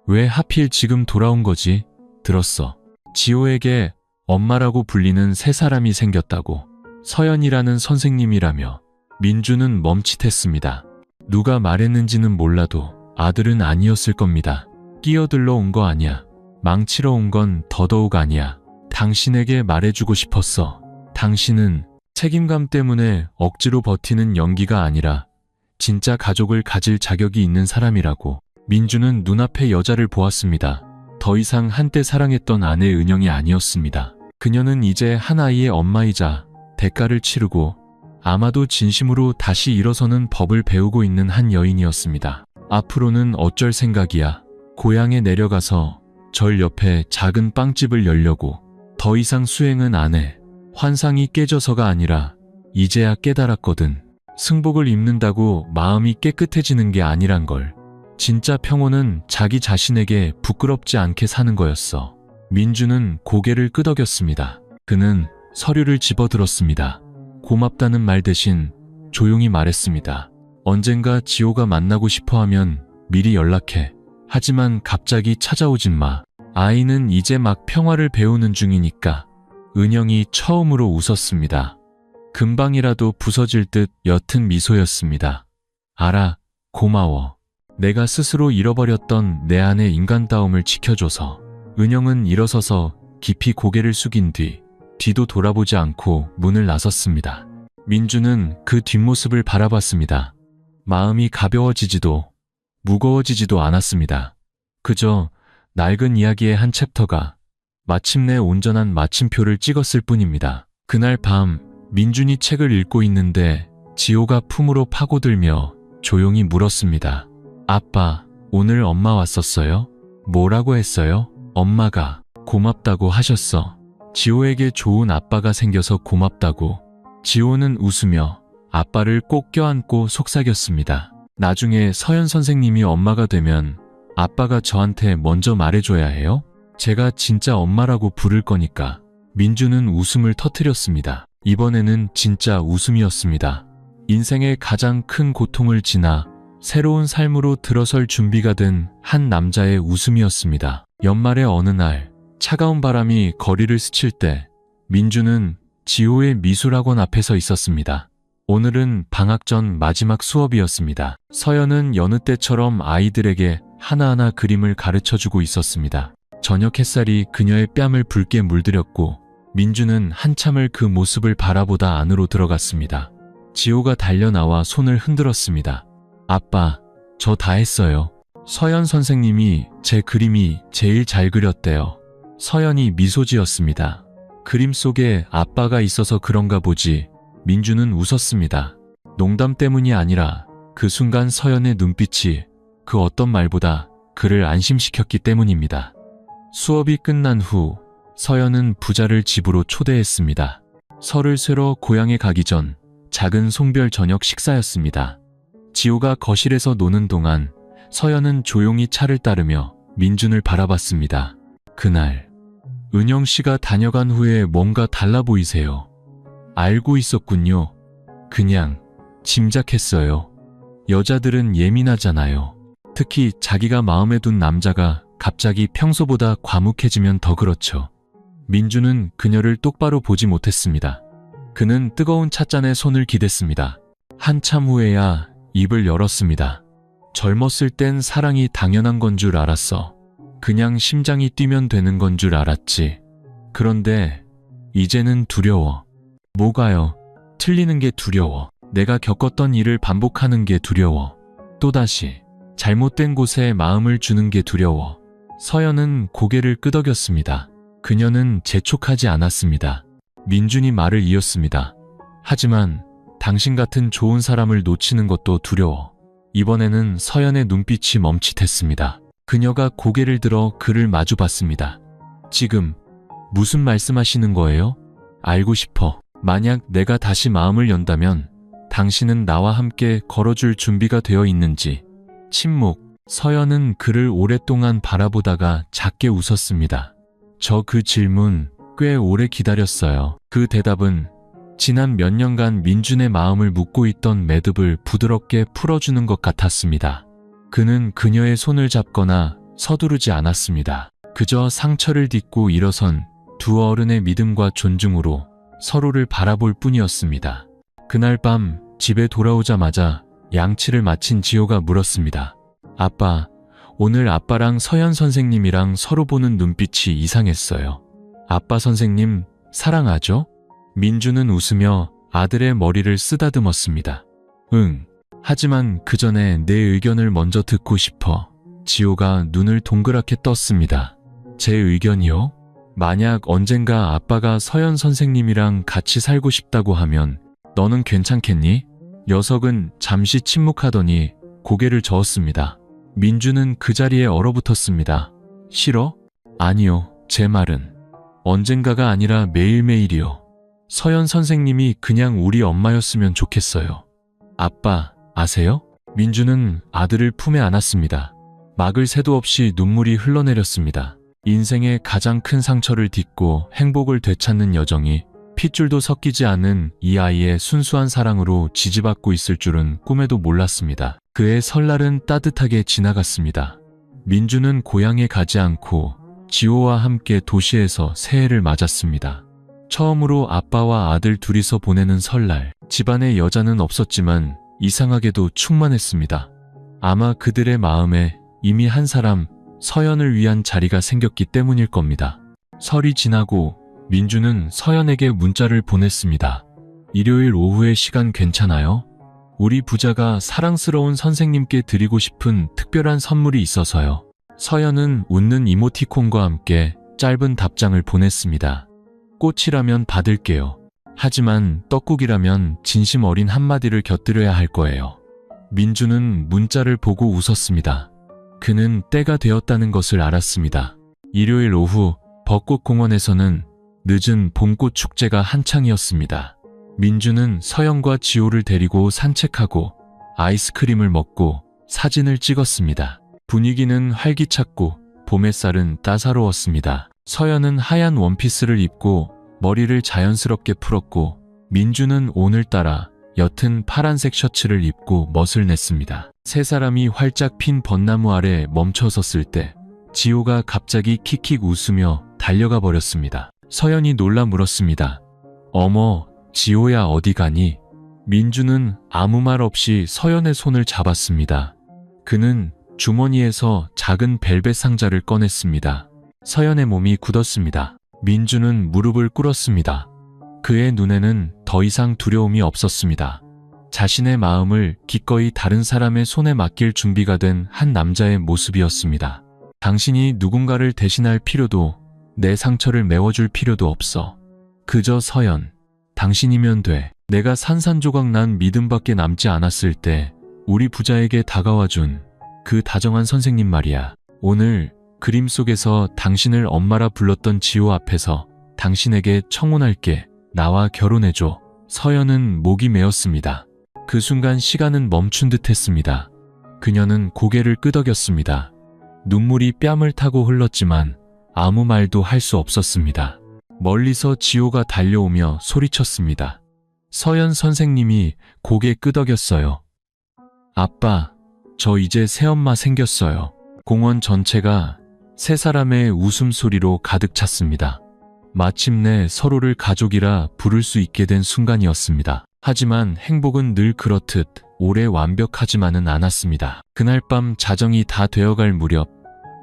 왜 하필 지금 돌아온 거지? 들었어. 지호에게 엄마라고 불리는 새 사람이 생겼다고. 서연이라는 선생님이라며. 민주는 멈칫했습니다. 누가 말했는지는 몰라도 아들은 아니었을 겁니다. 끼어들러 온 거 아니야. 망치러 온 건 더더욱 아니야. 당신에게 말해주고 싶었어. 당신은 책임감 때문에 억지로 버티는 연기가 아니라 진짜 가족을 가질 자격이 있는 사람이라고. 민주는 눈앞에 여자를 보았습니다. 더 이상 한때 사랑했던 아내 은영이 아니었습니다. 그녀는 이제 한 아이의 엄마이자 대가를 치르고 아마도 진심으로 다시 일어서는 법을 배우고 있는 한 여인이었습니다. 앞으로는 어쩔 생각이야. 고향에 내려가서 절 옆에 작은 빵집을 열려고. 더 이상 수행은 안 해. 환상이 깨져서가 아니라 이제야 깨달았거든. 승복을 입는다고 마음이 깨끗해지는 게 아니란 걸. 진짜 평온은 자기 자신에게 부끄럽지 않게 사는 거였어. 민주는 고개를 끄덕였습니다. 그는 서류를 집어들었습니다. 고맙다는 말 대신 조용히 말했습니다. 언젠가 지호가 만나고 싶어 하면 미리 연락해. 하지만 갑자기 찾아오진 마. 아이는 이제 막 평화를 배우는 중이니까. 은영이 처음으로 웃었습니다. 금방이라도 부서질 듯 옅은 미소였습니다. 알아, 고마워. 내가 스스로 잃어버렸던 내 안의 인간다움을 지켜줘서. 은영은 일어서서 깊이 고개를 숙인 뒤도 돌아보지 않고 문을 나섰습니다. 민주는 그 뒷모습을 바라봤습니다. 마음이 가벼워지지도 무거워지지도 않았습니다. 그저 낡은 이야기의 한 챕터가 마침내 온전한 마침표를 찍었을 뿐입니다. 그날 밤 민준이 책을 읽고 있는데 지호가 품으로 파고들며 조용히 물었습니다. 아빠, 오늘 엄마 왔었어요? 뭐라고 했어요? 엄마가 고맙다고 하셨어. 지호에게 좋은 아빠가 생겨서 고맙다고. 지호는 웃으며 아빠를 꼭 껴안고 속삭였습니다. 나중에 서연 선생님이 엄마가 되면 아빠가 저한테 먼저 말해줘야 해요? 제가 진짜 엄마라고 부를 거니까. 민주는 웃음을 터뜨렸습니다. 이번에는 진짜 웃음이었습니다. 인생의 가장 큰 고통을 지나 새로운 삶으로 들어설 준비가 된 한 남자의 웃음이었습니다. 연말의 어느 날 차가운 바람이 거리를 스칠 때 민주는 지호의 미술학원 앞에 서 있었습니다. 오늘은 방학 전 마지막 수업이었습니다. 서연은 여느 때처럼 아이들에게 하나하나 그림을 가르쳐주고 있었습니다. 저녁 햇살이 그녀의 뺨을 붉게 물들였고 민주는 한참을 그 모습을 바라보다 안으로 들어갔습니다. 지호가 달려나와 손을 흔들었습니다. 아빠, 저 다 했어요. 서연 선생님이 제 그림이 제일 잘 그렸대요. 서연이 미소 지었습니다. 그림 속에 아빠가 있어서 그런가 보지. 민주는 웃었습니다. 농담 때문이 아니라 그 순간 서연의 눈빛이 그 어떤 말보다 그를 안심시켰기 때문입니다. 수업이 끝난 후 서연은 부자를 집으로 초대했습니다. 설을 쇠러 고향에 가기 전 작은 송별 저녁 식사였습니다. 지호가 거실에서 노는 동안 서연은 조용히 차를 따르며 민준을 바라봤습니다. 그날 은영 씨가 다녀간 후에 뭔가 달라 보이세요. 알고 있었군요. 그냥 짐작했어요. 여자들은 예민하잖아요. 특히 자기가 마음에 둔 남자가 갑자기 평소보다 과묵해지면 더 그렇죠. 민주는 그녀를 똑바로 보지 못했습니다. 그는 뜨거운 찻잔에 손을 기댔습니다. 한참 후에야 입을 열었습니다. 젊었을 땐 사랑이 당연한 건 줄 알았어. 그냥 심장이 뛰면 되는 건 줄 알았지. 그런데 이제는 두려워. 뭐가요? 틀리는 게 두려워. 내가 겪었던 일을 반복하는 게 두려워. 또다시 잘못된 곳에 마음을 주는 게 두려워. 서연은 고개를 끄덕였습니다. 그녀는 재촉하지 않았습니다. 민준이 말을 이었습니다. 하지만 당신 같은 좋은 사람을 놓치는 것도 두려워. 이번에는 서연의 눈빛이 멈칫했습니다. 그녀가 고개를 들어 그를 마주봤습니다. 지금 무슨 말씀하시는 거예요? 알고 싶어. 만약 내가 다시 마음을 연다면 당신은 나와 함께 걸어줄 준비가 되어 있는지. 침묵. 서연은 그를 오랫동안 바라보다가 작게 웃었습니다. 저 그 질문 꽤 오래 기다렸어요. 그 대답은 지난 몇 년간 민준의 마음을 묶고 있던 매듭을 부드럽게 풀어주는 것 같았습니다. 그는 그녀의 손을 잡거나 서두르지 않았습니다. 그저 상처를 딛고 일어선 두 어른의 믿음과 존중으로 서로를 바라볼 뿐이었습니다. 그날 밤 집에 돌아오자마자 양치를 마친 지호가 물었습니다. 아빠, 오늘 아빠랑 서연 선생님이랑 서로 보는 눈빛이 이상했어요. 아빠 선생님 사랑하죠? 민주는 웃으며 아들의 머리를 쓰다듬었습니다. 응. 하지만 그 전에 내 의견을 먼저 듣고 싶어. 지호가 눈을 동그랗게 떴습니다. 제 의견이요? 만약 언젠가 아빠가 서연 선생님이랑 같이 살고 싶다고 하면 너는 괜찮겠니? 녀석은 잠시 침묵하더니 고개를 저었습니다. 민주는 그 자리에 얼어붙었습니다. 싫어? 아니요. 제 말은 언젠가가 아니라 매일매일이요. 서연 선생님이 그냥 우리 엄마였으면 좋겠어요. 아빠, 아세요? 민주는 아들을 품에 안았습니다. 막을 새도 없이 눈물이 흘러내렸습니다. 인생의 가장 큰 상처를 딛고 행복을 되찾는 여정이 핏줄도 섞이지 않은 이 아이의 순수한 사랑으로 지지받고 있을 줄은 꿈에도 몰랐습니다. 그의 설날은 따뜻하게 지나갔습니다. 민주는 고향에 가지 않고 지호와 함께 도시에서 새해를 맞았습니다. 처음으로 아빠와 아들 둘이서 보내는 설날, 집안에 여자는 없었지만 이상하게도 충만했습니다. 아마 그들의 마음에 이미 한 사람, 서연을 위한 자리가 생겼기 때문일 겁니다. 설이 지나고 민주는 서연에게 문자를 보냈습니다. 일요일 오후에 시간 괜찮아요? 우리 부자가 사랑스러운 선생님께 드리고 싶은 특별한 선물이 있어서요. 서연은 웃는 이모티콘과 함께 짧은 답장을 보냈습니다. 꽃이라면 받을게요. 하지만 떡국이라면 진심 어린 한마디를 곁들여야 할 거예요. 민주는 문자를 보고 웃었습니다. 그는 때가 되었다는 것을 알았습니다. 일요일 오후 벚꽃공원에서는 늦은 봄꽃 축제가 한창이었습니다. 민주는 서연과 지호를 데리고 산책하고 아이스크림을 먹고 사진을 찍었습니다. 분위기는 활기찼고 봄 햇살은 따사로웠습니다. 서연은 하얀 원피스를 입고 머리를 자연스럽게 풀었고 민주는 오늘따라 옅은 파란색 셔츠를 입고 멋을 냈습니다. 세 사람이 활짝 핀 벚나무 아래 멈춰 섰을 때 지호가 갑자기 킥킥 웃으며 달려가 버렸습니다. 서연이 놀라 물었습니다. 어머, 지호야 어디 가니? 민주는 아무 말 없이 서연의 손을 잡았습니다. 그는 주머니에서 작은 벨벳 상자를 꺼냈습니다. 서연의 몸이 굳었습니다. 민주는 무릎을 꿇었습니다. 그의 눈에는 더 이상 두려움이 없었습니다. 자신의 마음을 기꺼이 다른 사람의 손에 맡길 준비가 된 한 남자의 모습이었습니다. 당신이 누군가를 대신할 필요도 내 상처를 메워줄 필요도 없어. 그저 서연, 당신이면 돼. 내가 산산조각 난 믿음밖에 남지 않았을 때 우리 부자에게 다가와준 그 다정한 선생님 말이야. 오늘 그림 속에서 당신을 엄마라 불렀던 지호 앞에서 당신에게 청혼할게. 나와 결혼해줘. 서연은 목이 메었습니다. 그 순간 시간은 멈춘 듯 했습니다. 그녀는 고개를 끄덕였습니다. 눈물이 뺨을 타고 흘렀지만 아무 말도 할 수 없었습니다. 멀리서 지호가 달려오며 소리쳤습니다. 서연 선생님이 고개 끄덕였어요. 아빠, 저 이제 새엄마 생겼어요. 공원 전체가 세 사람의 웃음소리로 가득 찼습니다. 마침내 서로를 가족이라 부를 수 있게 된 순간이었습니다. 하지만 행복은 늘 그렇듯 오래 완벽하지만은 않았습니다. 그날 밤 자정이 다 되어갈 무렵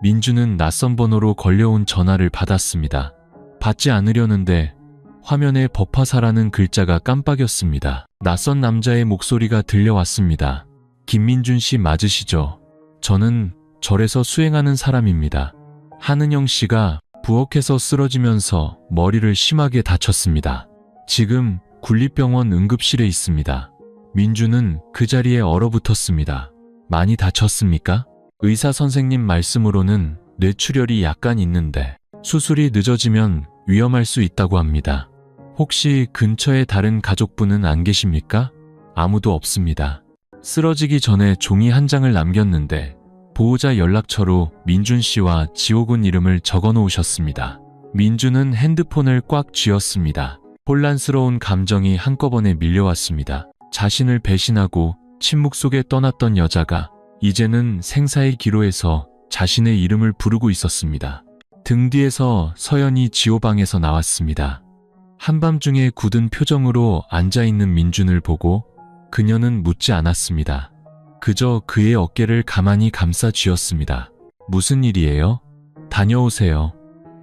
민주는 낯선 번호로 걸려온 전화를 받았습니다. 받지 않으려는데 화면에 법화사라는 글자가 깜빡였습니다. 낯선 남자의 목소리가 들려왔습니다. 김민준 씨 맞으시죠? 저는 절에서 수행하는 사람입니다. 한은영 씨가 부엌에서 쓰러지면서 머리를 심하게 다쳤습니다. 지금 군립병원 응급실에 있습니다. 민주는 그 자리에 얼어붙었습니다. 많이 다쳤습니까? 의사 선생님 말씀으로는 뇌출혈이 약간 있는데 수술이 늦어지면 위험할 수 있다고 합니다. 혹시 근처에 다른 가족분은 안 계십니까? 아무도 없습니다. 쓰러지기 전에 종이 한 장을 남겼는데 보호자 연락처로 민준 씨와 지호군 이름을 적어 놓으셨습니다. 민준은 핸드폰을 꽉 쥐었습니다. 혼란스러운 감정이 한꺼번에 밀려왔습니다. 자신을 배신하고 침묵 속에 떠났던 여자가 이제는 생사의 기로에서 자신의 이름을 부르고 있었습니다. 등 뒤에서 서연이 지호방에서 나왔습니다. 한밤중에 굳은 표정으로 앉아있는 민준을 보고 그녀는 묻지 않았습니다. 그저 그의 어깨를 가만히 감싸 쥐었습니다. 무슨 일이에요? 다녀오세요.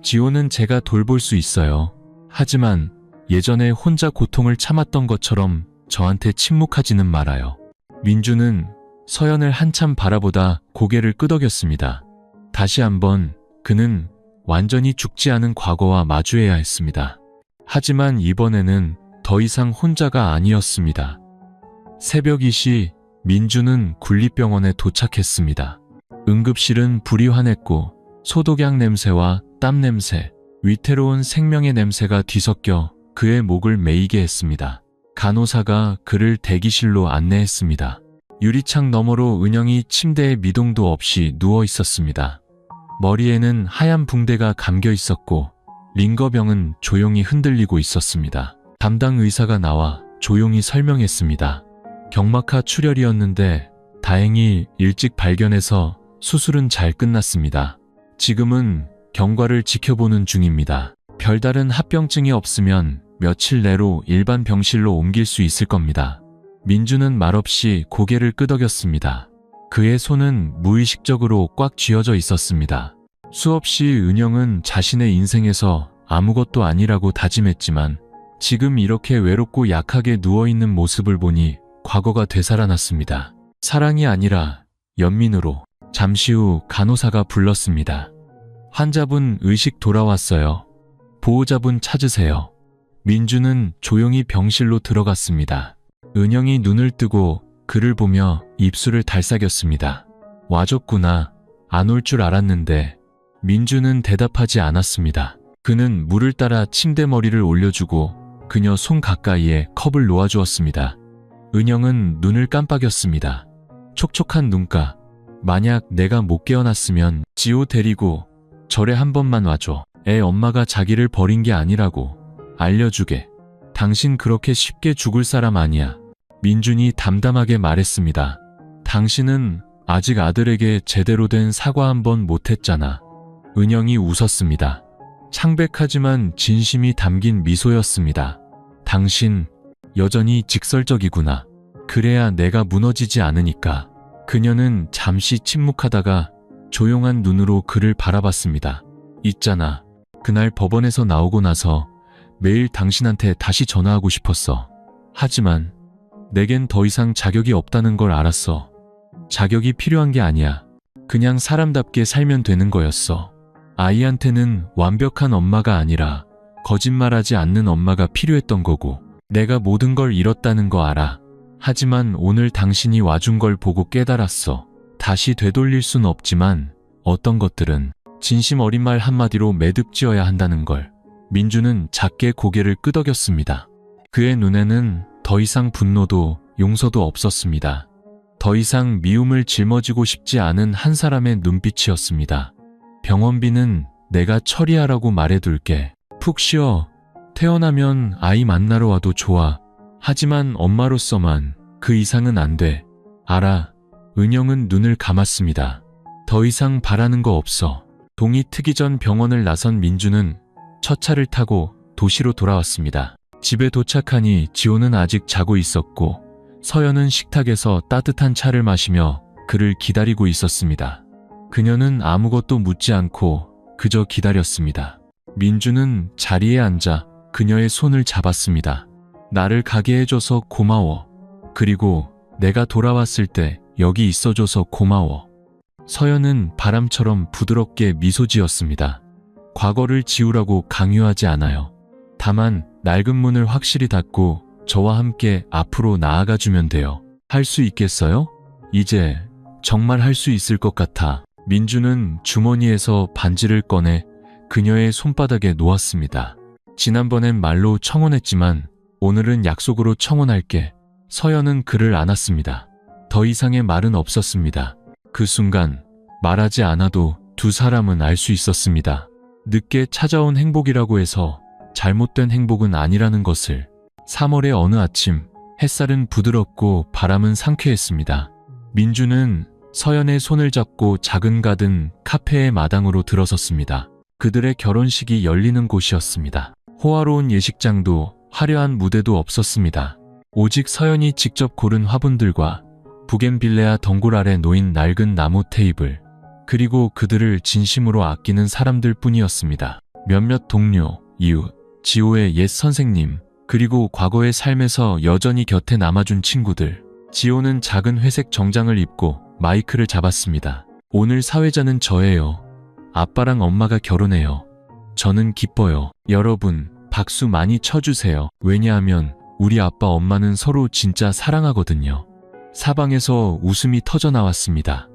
지호는 제가 돌볼 수 있어요. 하지만 예전에 혼자 고통을 참았던 것처럼 저한테 침묵하지는 말아요. 민준은 서연을 한참 바라보다 고개를 끄덕였습니다. 다시 한번 그는 완전히 죽지 않은 과거와 마주해야 했습니다. 하지만 이번에는 더 이상 혼자가 아니었습니다. 새벽 2시 민준은 군립병원에 도착했습니다. 응급실은 불이 환했고 소독약 냄새와 땀 냄새, 위태로운 생명의 냄새가 뒤섞여 그의 목을 메이게 했습니다. 간호사가 그를 대기실로 안내했습니다. 유리창 너머로 은영이 침대에 미동도 없이 누워 있었습니다. 머리에는 하얀 붕대가 감겨 있었고 링거병은 조용히 흔들리고 있었습니다. 담당 의사가 나와 조용히 설명했습니다. 경막하 출혈이었는데 다행히 일찍 발견해서 수술은 잘 끝났습니다. 지금은 경과를 지켜보는 중입니다. 별다른 합병증이 없으면 며칠 내로 일반 병실로 옮길 수 있을 겁니다. 민준은 말없이 고개를 끄덕였습니다. 그의 손은 무의식적으로 꽉 쥐어져 있었습니다. 수없이 은영은 자신의 인생에서 아무것도 아니라고 다짐했지만 지금 이렇게 외롭고 약하게 누워있는 모습을 보니 과거가 되살아났습니다. 사랑이 아니라 연민으로. 잠시 후 간호사가 불렀습니다. 환자분 의식 돌아왔어요. 보호자분 찾으세요. 민준은 조용히 병실로 들어갔습니다. 은영이 눈을 뜨고 그를 보며 입술을 달싹였습니다. 와줬구나. 안 올 줄 알았는데. 민준은 대답하지 않았습니다. 그는 물을 따라 침대 머리를 올려주고 그녀 손 가까이에 컵을 놓아주었습니다. 은영은 눈을 깜빡였습니다. 촉촉한 눈가. 만약 내가 못 깨어났으면 지호 데리고 절에 한 번만 와줘. 애 엄마가 자기를 버린 게 아니라고 알려주게. 당신 그렇게 쉽게 죽을 사람 아니야. 민준이 담담하게 말했습니다. 당신은 아직 아들에게 제대로 된 사과 한 번 못했잖아. 은영이 웃었습니다. 창백하지만 진심이 담긴 미소였습니다. 당신 여전히 직설적이구나. 그래야 내가 무너지지 않으니까. 그녀는 잠시 침묵하다가 조용한 눈으로 그를 바라봤습니다. 있잖아. 그날 법원에서 나오고 나서 매일 당신한테 다시 전화하고 싶었어. 하지만 내겐 더 이상 자격이 없다는 걸 알았어. 자격이 필요한 게 아니야. 그냥 사람답게 살면 되는 거였어. 아이한테는 완벽한 엄마가 아니라 거짓말하지 않는 엄마가 필요했던 거고 내가 모든 걸 잃었다는 거 알아. 하지만 오늘 당신이 와준 걸 보고 깨달았어. 다시 되돌릴 순 없지만 어떤 것들은 진심 어린 말 한마디로 매듭지어야 한다는 걸. 민준은 작게 고개를 끄덕였습니다. 그의 눈에는 더 이상 분노도 용서도 없었습니다. 더 이상 미움을 짊어지고 싶지 않은 한 사람의 눈빛이었습니다. 병원비는 내가 처리하라고 말해둘게. 푹 쉬어. 태어나면 아이 만나러 와도 좋아. 하지만 엄마로서만 그 이상은 안 돼. 알아. 은영은 눈을 감았습니다. 더 이상 바라는 거 없어. 동이 트기 전 병원을 나선 민준은 첫 차를 타고 도시로 돌아왔습니다. 집에 도착하니 지호는 아직 자고 있었고 서연은 식탁에서 따뜻한 차를 마시며 그를 기다리고 있었습니다. 그녀는 아무것도 묻지 않고 그저 기다렸습니다. 민준은 자리에 앉아 그녀의 손을 잡았습니다. 나를 가게 해줘서 고마워. 그리고 내가 돌아왔을 때 여기 있어줘서 고마워. 서연은 바람처럼 부드럽게 미소 지었습니다. 과거를 지우라고 강요하지 않아요. 다만 낡은 문을 확실히 닫고 저와 함께 앞으로 나아가주면 돼요. 할 수 있겠어요? 이제 정말 할 수 있을 것 같아. 민준은 주머니에서 반지를 꺼내 그녀의 손바닥에 놓았습니다. 지난번엔 말로 청혼했지만 오늘은 약속으로 청혼할게. 서연은 그를 안았습니다. 더 이상의 말은 없었습니다. 그 순간 말하지 않아도 두 사람은 알 수 있었습니다. 늦게 찾아온 행복이라고 해서 잘못된 행복은 아니라는 것을. 3월의 어느 아침, 햇살은 부드럽고 바람은 상쾌했습니다. 민주는 서연의 손을 잡고 작은 가든 카페의 마당으로 들어섰습니다. 그들의 결혼식이 열리는 곳이었습니다. 호화로운 예식장도 화려한 무대도 없었습니다. 오직 서연이 직접 고른 화분들과 부겐빌레아 덩굴 아래 놓인 낡은 나무 테이블, 그리고 그들을 진심으로 아끼는 사람들 뿐이었습니다. 몇몇 동료, 이웃, 지호의 옛 선생님, 그리고 과거의 삶에서 여전히 곁에 남아준 친구들. 지호는 작은 회색 정장을 입고 마이크를 잡았습니다. 오늘 사회자는 저예요. 아빠랑 엄마가 결혼해요. 저는 기뻐요. 여러분, 박수 많이 쳐주세요. 왜냐하면 우리 아빠 엄마는 서로 진짜 사랑하거든요. 사방에서 웃음이 터져 나왔습니다.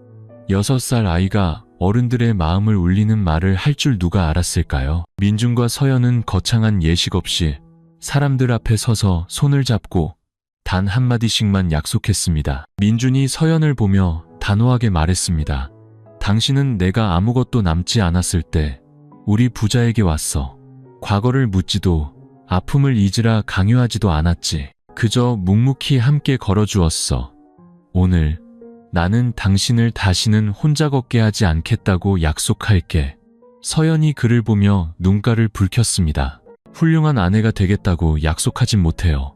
6살 아이가 어른들의 마음을 울리는 말을 할 줄 누가 알았을까요? 민준과 서연은 거창한 예식 없이 사람들 앞에 서서 손을 잡고 단 한마디씩만 약속했습니다. 민준이 서연을 보며 단호하게 말했습니다. 당신은 내가 아무것도 남지 않았을 때 우리 부자에게 왔어. 과거를 묻지도 아픔을 잊으라 강요하지도 않았지. 그저 묵묵히 함께 걸어주었어. 오늘 나는 당신을 다시는 혼자 걷게 하지 않겠다고 약속할게. 서연이 그를 보며 눈가를 붉혔습니다. 훌륭한 아내가 되겠다고 약속하진 못해요.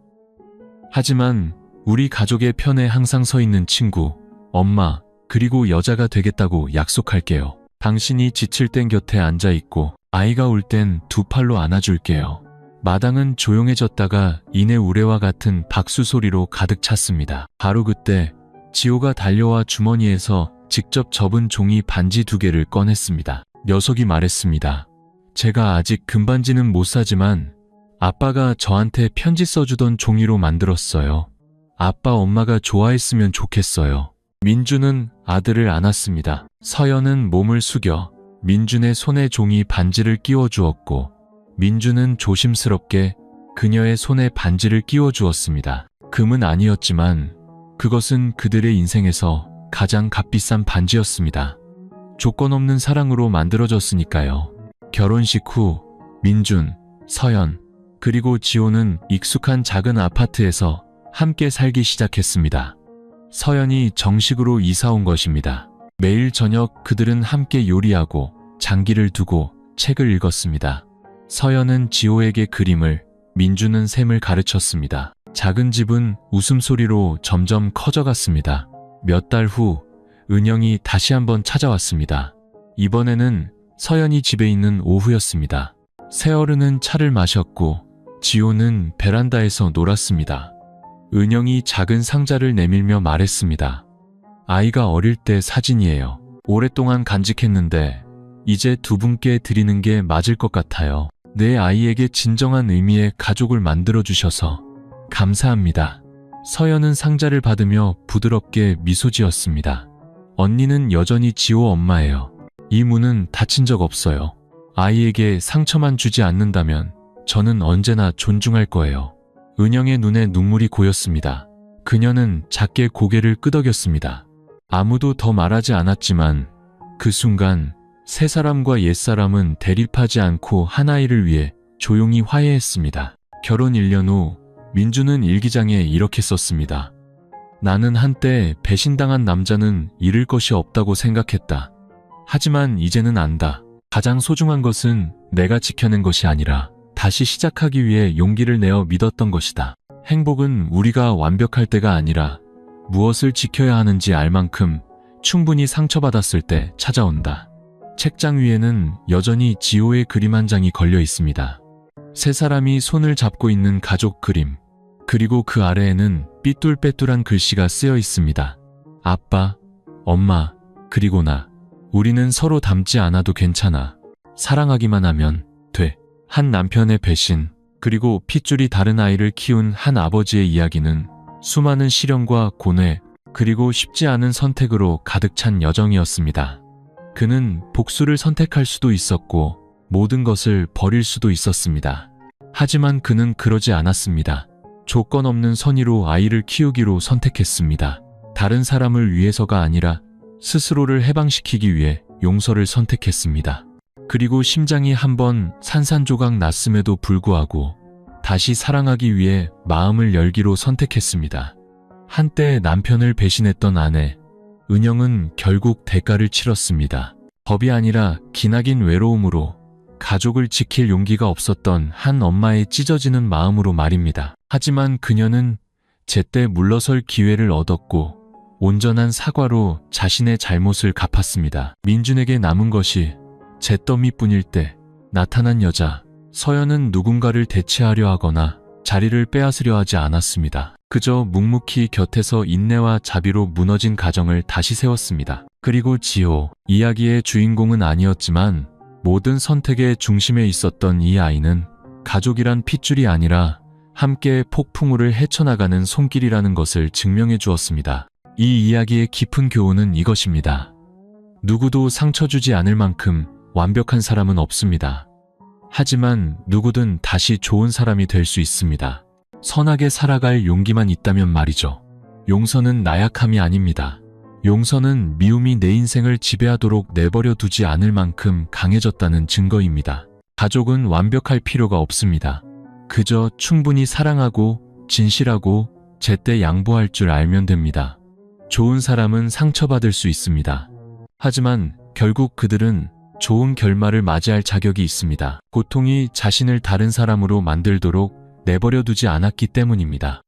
하지만 우리 가족의 편에 항상 서 있는 친구, 엄마, 그리고 여자가 되겠다고 약속할게요. 당신이 지칠 땐 곁에 앉아 있고 아이가 울 땐 두 팔로 안아줄게요. 마당은 조용해졌다가 이내 우레와 같은 박수 소리로 가득 찼습니다. 바로 그때 지호가 달려와 주머니에서 직접 접은 종이 반지 2개를 꺼냈습니다. 녀석이 말했습니다. 제가 아직 금반지는 못 사지만 아빠가 저한테 편지 써주던 종이로 만들었어요. 아빠 엄마가 좋아했으면 좋겠어요. 민준은 아들을 안았습니다. 서연은 몸을 숙여 민준의 손에 종이 반지를 끼워주었고 민준은 조심스럽게 그녀의 손에 반지를 끼워주었습니다. 금은 아니었지만 그것은 그들의 인생에서 가장 값비싼 반지였습니다. 조건 없는 사랑으로 만들어졌으니까요. 결혼식 후 민준, 서연, 그리고 지호는 익숙한 작은 아파트에서 함께 살기 시작했습니다. 서연이 정식으로 이사 온 것입니다. 매일 저녁 그들은 함께 요리하고 장기를 두고 책을 읽었습니다. 서연은 지호에게 그림을, 민준은 셈을 가르쳤습니다. 작은 집은 웃음소리로 점점 커져갔습니다. 몇 달 후 은영이 다시 한번 찾아왔습니다. 이번에는 서연이 집에 있는 오후였습니다. 새어른은 차를 마셨고 지호는 베란다에서 놀았습니다. 은영이 작은 상자를 내밀며 말했습니다. 아이가 어릴 때 사진이에요. 오랫동안 간직했는데 이제 두 분께 드리는 게 맞을 것 같아요. 내 아이에게 진정한 의미의 가족을 만들어주셔서 감사합니다. 서연은 상자를 받으며 부드럽게 미소 지었습니다. 언니는 여전히 지호 엄마예요. 이 문은 닫힌 적 없어요. 아이에게 상처만 주지 않는다면 저는 언제나 존중할 거예요. 은영의 눈에 눈물이 고였습니다. 그녀는 작게 고개를 끄덕였습니다. 아무도 더 말하지 않았지만 그 순간 세 사람과 옛사람은 대립하지 않고 한 아이를 위해 조용히 화해했습니다. 결혼 1년 후 민주는 일기장에 이렇게 썼습니다. 나는 한때 배신당한 남자는 잃을 것이 없다고 생각했다. 하지만 이제는 안다. 가장 소중한 것은 내가 지켜낸 것이 아니라 다시 시작하기 위해 용기를 내어 믿었던 것이다. 행복은 우리가 완벽할 때가 아니라 무엇을 지켜야 하는지 알 만큼 충분히 상처받았을 때 찾아온다. 책장 위에는 여전히 지호의 그림 한 장이 걸려 있습니다. 세 사람이 손을 잡고 있는 가족 그림, 그리고 그 아래에는 삐뚤빼뚤한 글씨가 쓰여 있습니다. 아빠, 엄마, 그리고 나. 우리는 서로 닮지 않아도 괜찮아. 사랑하기만 하면 돼. 한 남편의 배신, 그리고 핏줄이 다른 아이를 키운 한 아버지의 이야기는 수많은 시련과 고뇌, 그리고 쉽지 않은 선택으로 가득 찬 여정이었습니다. 그는 복수를 선택할 수도 있었고 모든 것을 버릴 수도 있었습니다. 하지만 그는 그러지 않았습니다. 조건 없는 선의로 아이를 키우기로 선택했습니다. 다른 사람을 위해서가 아니라 스스로를 해방시키기 위해 용서를 선택했습니다. 그리고 심장이 한번 산산조각 났음에도 불구하고 다시 사랑하기 위해 마음을 열기로 선택했습니다. 한때 남편을 배신했던 아내 은영은 결국 대가를 치렀습니다. 법이 아니라 기나긴 외로움으로, 가족을 지킬 용기가 없었던 한 엄마의 찢어지는 마음으로 말입니다. 하지만 그녀는 제때 물러설 기회를 얻었고 온전한 사과로 자신의 잘못을 갚았습니다. 민준에게 남은 것이 잿더미뿐일 때 나타난 여자 서연은 누군가를 대체하려 하거나 자리를 빼앗으려 하지 않았습니다. 그저 묵묵히 곁에서 인내와 자비로 무너진 가정을 다시 세웠습니다. 그리고 지호, 이야기의 주인공은 아니었지만 모든 선택의 중심에 있었던 이 아이는 가족이란 핏줄이 아니라 함께 폭풍우를 헤쳐나가는 손길이라는 것을 증명해 주었습니다. 이 이야기의 깊은 교훈은 이것입니다. 누구도 상처 주지 않을 만큼 완벽한 사람은 없습니다. 하지만 누구든 다시 좋은 사람이 될 수 있습니다. 선하게 살아갈 용기만 있다면 말이죠. 용서는 나약함이 아닙니다. 용서는 미움이 내 인생을 지배하도록 내버려 두지 않을 만큼 강해졌다는 증거입니다. 가족은 완벽할 필요가 없습니다. 그저 충분히 사랑하고 진실하고 제때 양보할 줄 알면 됩니다. 좋은 사람은 상처받을 수 있습니다. 하지만 결국 그들은 좋은 결말을 맞이할 자격이 있습니다. 고통이 자신을 다른 사람으로 만들도록 내버려 두지 않았기 때문입니다.